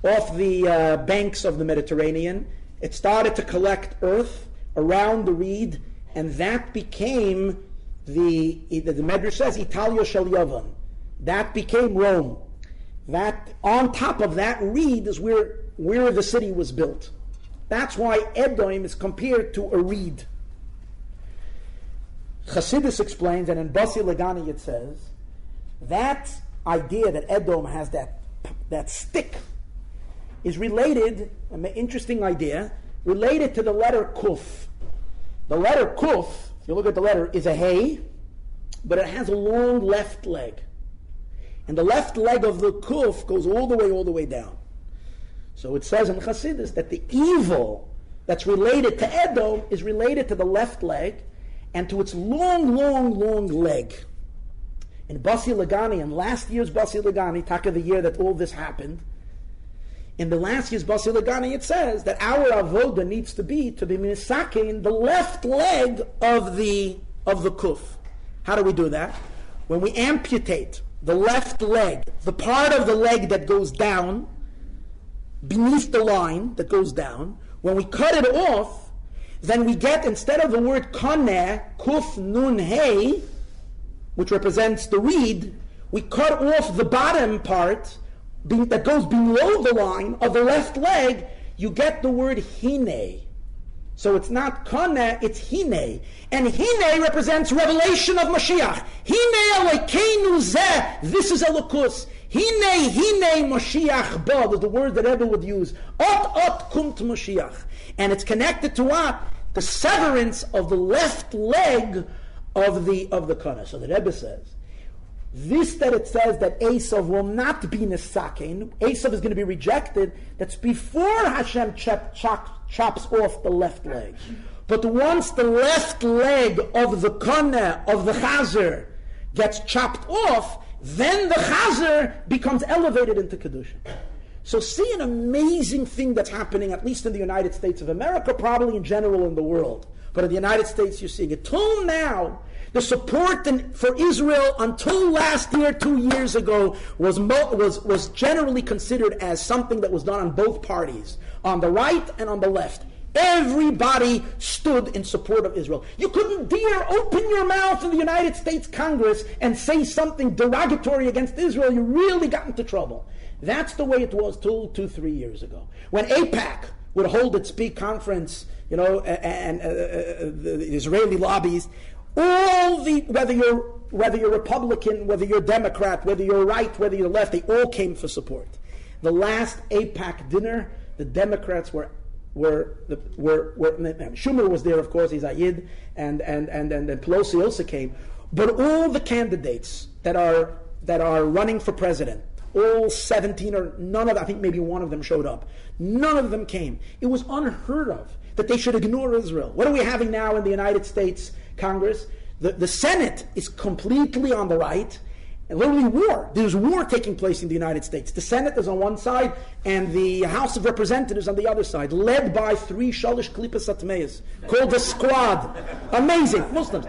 banks of the Mediterranean. It started to collect earth around the reed, and that became the Medrash says, Italia shel Yavan. That became Rome. That on top of that reed is where the city was built. That's why Edom is compared to a reed. Chassidus explains, and in Basi Legani it says, that idea that Edom has that stick is related, an interesting idea, related to the letter Kuf. The letter Kuf, if you look at the letter, is a hay, but it has a long left leg. And the left leg of the Kuf goes all the way down. So it says in Chassidus that the evil that's related to Edom is related to the left leg and to its long leg. In Basi Legani, in last year's Basi Legani, Taka the year that all this happened, in the last year's Basi Legani it says that our avoda needs to be misakin the left leg of the Kuf. How do we do that? When we amputate the left leg, the part of the leg that goes down, beneath the line that goes down, when we cut it off, then we get, instead of the word koneh, kuf nun hey, which represents the reed, we cut off the bottom part that goes below the line of the left leg, you get the word hine. So it's not koneh, it's hine. And hine represents revelation of Moshiach. Hine alekeinu zeh, this is Elokus. Hine Moshiach ba, is the word that Rebbe would use. Ot kumt Moshiach. And it's connected to what? The severance of the left leg of the koneh. So the Rebbe says, this that it says that Esav will not be nesaken, Esav is going to be rejected, that's before Hashem chops off the left leg. But once the left leg of the koneh, of the chazer, gets chopped off, then the chazer becomes elevated into Kedusha. So see an amazing thing that's happening, at least in the United States of America, probably in general in the world. But in the United States you're seeing it. Till now, the support for Israel until last year, 2 years ago, was generally considered as something that was done on both parties, on the right and on the left. Everybody stood in support of Israel. You couldn't dare open your mouth in the United States Congress and say something derogatory against Israel. You really got into trouble. That's the way it was till 2-3 years ago. When AIPAC would hold its big conference, and the Israeli lobbies, whether you're Republican, whether you're Democrat, whether you're right, whether you're left, they all came for support. The last AIPAC dinner, the Democrats were Schumer was there, of course, he's Ayid, and Pelosi also came. But all the candidates that are running for president, all 17 or none of them, I think maybe one of them showed up. None of them came. It was unheard of that they should ignore Israel. What are we having now in the United States Congress? The Senate is completely on the right. And literally war. There's war taking place in the United States. The Senate is on one side and the House of Representatives on the other side, led by 3 Shalish Klippas Atmeis, called the Squad. Amazing. Muslims.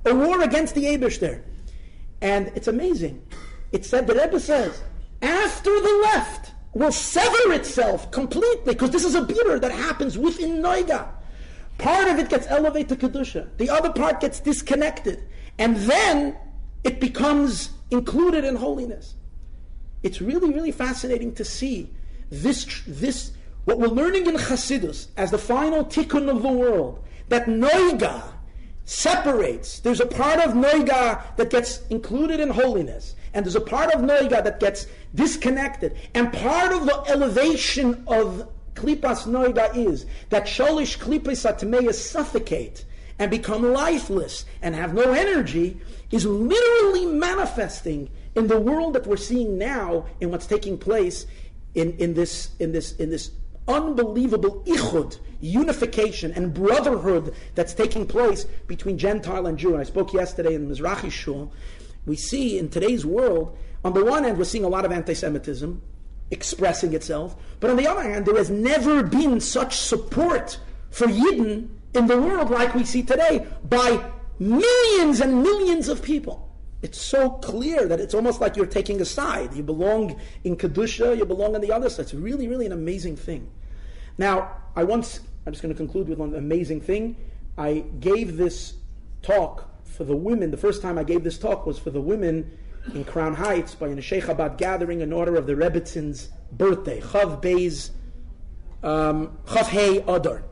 A war against the Eibush there. And it's amazing. It said, the Rebbe says, after the left will sever itself completely, because this is a bitter that happens within Noiga. Part of it gets elevated to Kedusha. The other part gets disconnected. And then it becomes included in holiness. It's really, really fascinating to see this what we're learning in Chassidus as the final tikkun of the world, that Noiga separates. There's a part of Noiga that gets included in holiness, and there's a part of Noiga that gets disconnected. And part of the elevation of Klipas Noiga is that Sholish Klipas Atmeya suffocate and become lifeless and have no energy, is literally manifesting in the world that we're seeing now, in what's taking place in this unbelievable ichud, unification and brotherhood that's taking place between Gentile and Jew. And I spoke yesterday in the Mizrahi Shul. We see in today's world, on the one hand, we're seeing a lot of anti-Semitism expressing itself, but on the other hand, there has never been such support for Yidden in the world like we see today by millions and millions of people. It's so clear that it's almost like you're taking a side. You belong in Kedusha, you belong on the other side. It's really, really an amazing thing. Now, I once I'm just going to conclude with one amazing thing. I gave this talk for the women. The first time I gave this talk was for the women in Crown Heights by an Sheikh Chabad gathering in honor of the Rebbitzins' birthday, Chav Hei Adar.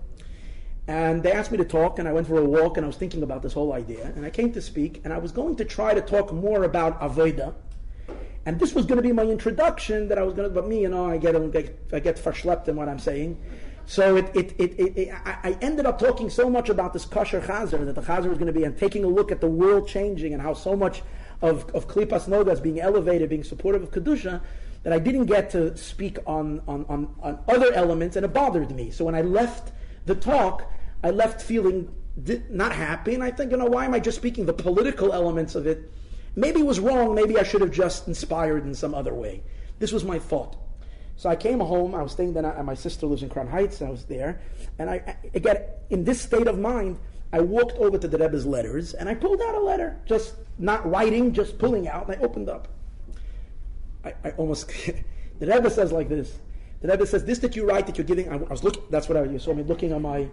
And they asked me to talk, and I went for a walk, and I was thinking about this whole idea, and I came to speak, and I was going to try to talk more about Avodah, and this was going to be my introduction, that I was going to, but me, I get verschlepped in what I'm saying. So I ended up talking so much about this Kosher Chazer, that the Chazer was going to be, and taking a look at the world changing, and how so much of Klipas Noga is being elevated, being supportive of Kedusha, that I didn't get to speak on other elements, and it bothered me. So when I left the talk, I left feeling not happy, and I think, why am I just speaking the political elements of it? Maybe it was wrong, maybe I should have just inspired in some other way. This was my thought. So I came home, I was staying there, and my sister lives in Crown Heights, and I was there, and I again, in this state of mind, I walked over to the Rebbe's letters, and I pulled out a letter, just not writing, just pulling out, and I opened up. I almost, the Rebbe says like this, the Rebbe says, this that you write, that you're giving, I was looking, that's what you saw me looking on my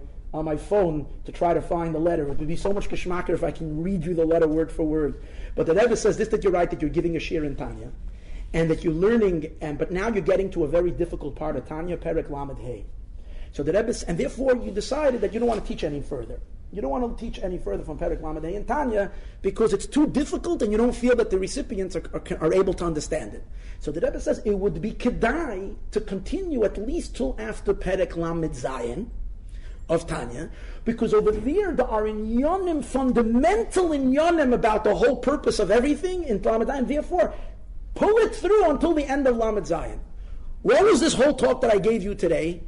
phone to try to find the letter. It would be so much geschmacker if I can read you the letter word for word. But the Rebbe says, this that you write, that you're giving a shir in Tanya, and that you're learning, but now you're getting to a very difficult part of Tanya, Perek Lamed Hey. So the Rebbe, and therefore you decided that you don't want to teach any further. You don't want to teach any further from Perek Lamed Hey in Tanya because it's too difficult and you don't feel that the recipients are able to understand it. So the Rebbe says it would be kedai to continue at least till after Perek Lamed Zayin of Tanya, because over there are inyanim, fundamental inyanim about the whole purpose of everything in Lamed Zayin. Therefore, pull it through until the end of Lamed Zayin. What was this whole talk that I gave you today,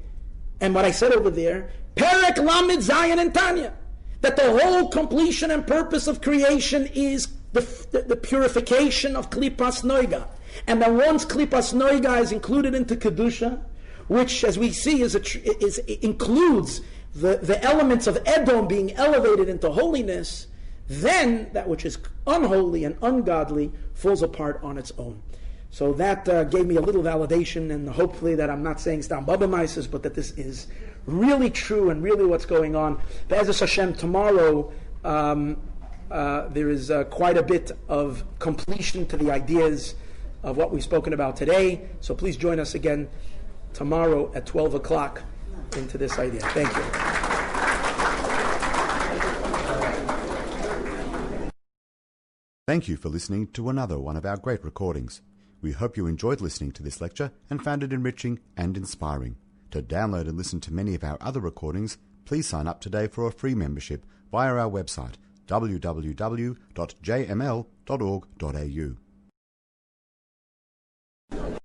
and what I said over there? Perek Lamed Zayin in Tanya. That the whole completion and purpose of creation is the purification of Klipas Noiga. And that once Klipas Noiga is included into Kedusha, which, as we see, includes the elements of Edom being elevated into holiness, then that which is unholy and ungodly falls apart on its own. So that gave me a little validation, and hopefully that I'm not saying Stam Baba Mises, but that this is really true and really what's going on. Be'ezus Hashem, tomorrow there is quite a bit of completion to the ideas of what we've spoken about today. So please join us again tomorrow at 12 o'clock into this idea. Thank you. Thank you for listening to another one of our great recordings. We hope you enjoyed listening to this lecture and found it enriching and inspiring. To download and listen to many of our other recordings, please sign up today for a free membership via our website www.jml.org.au.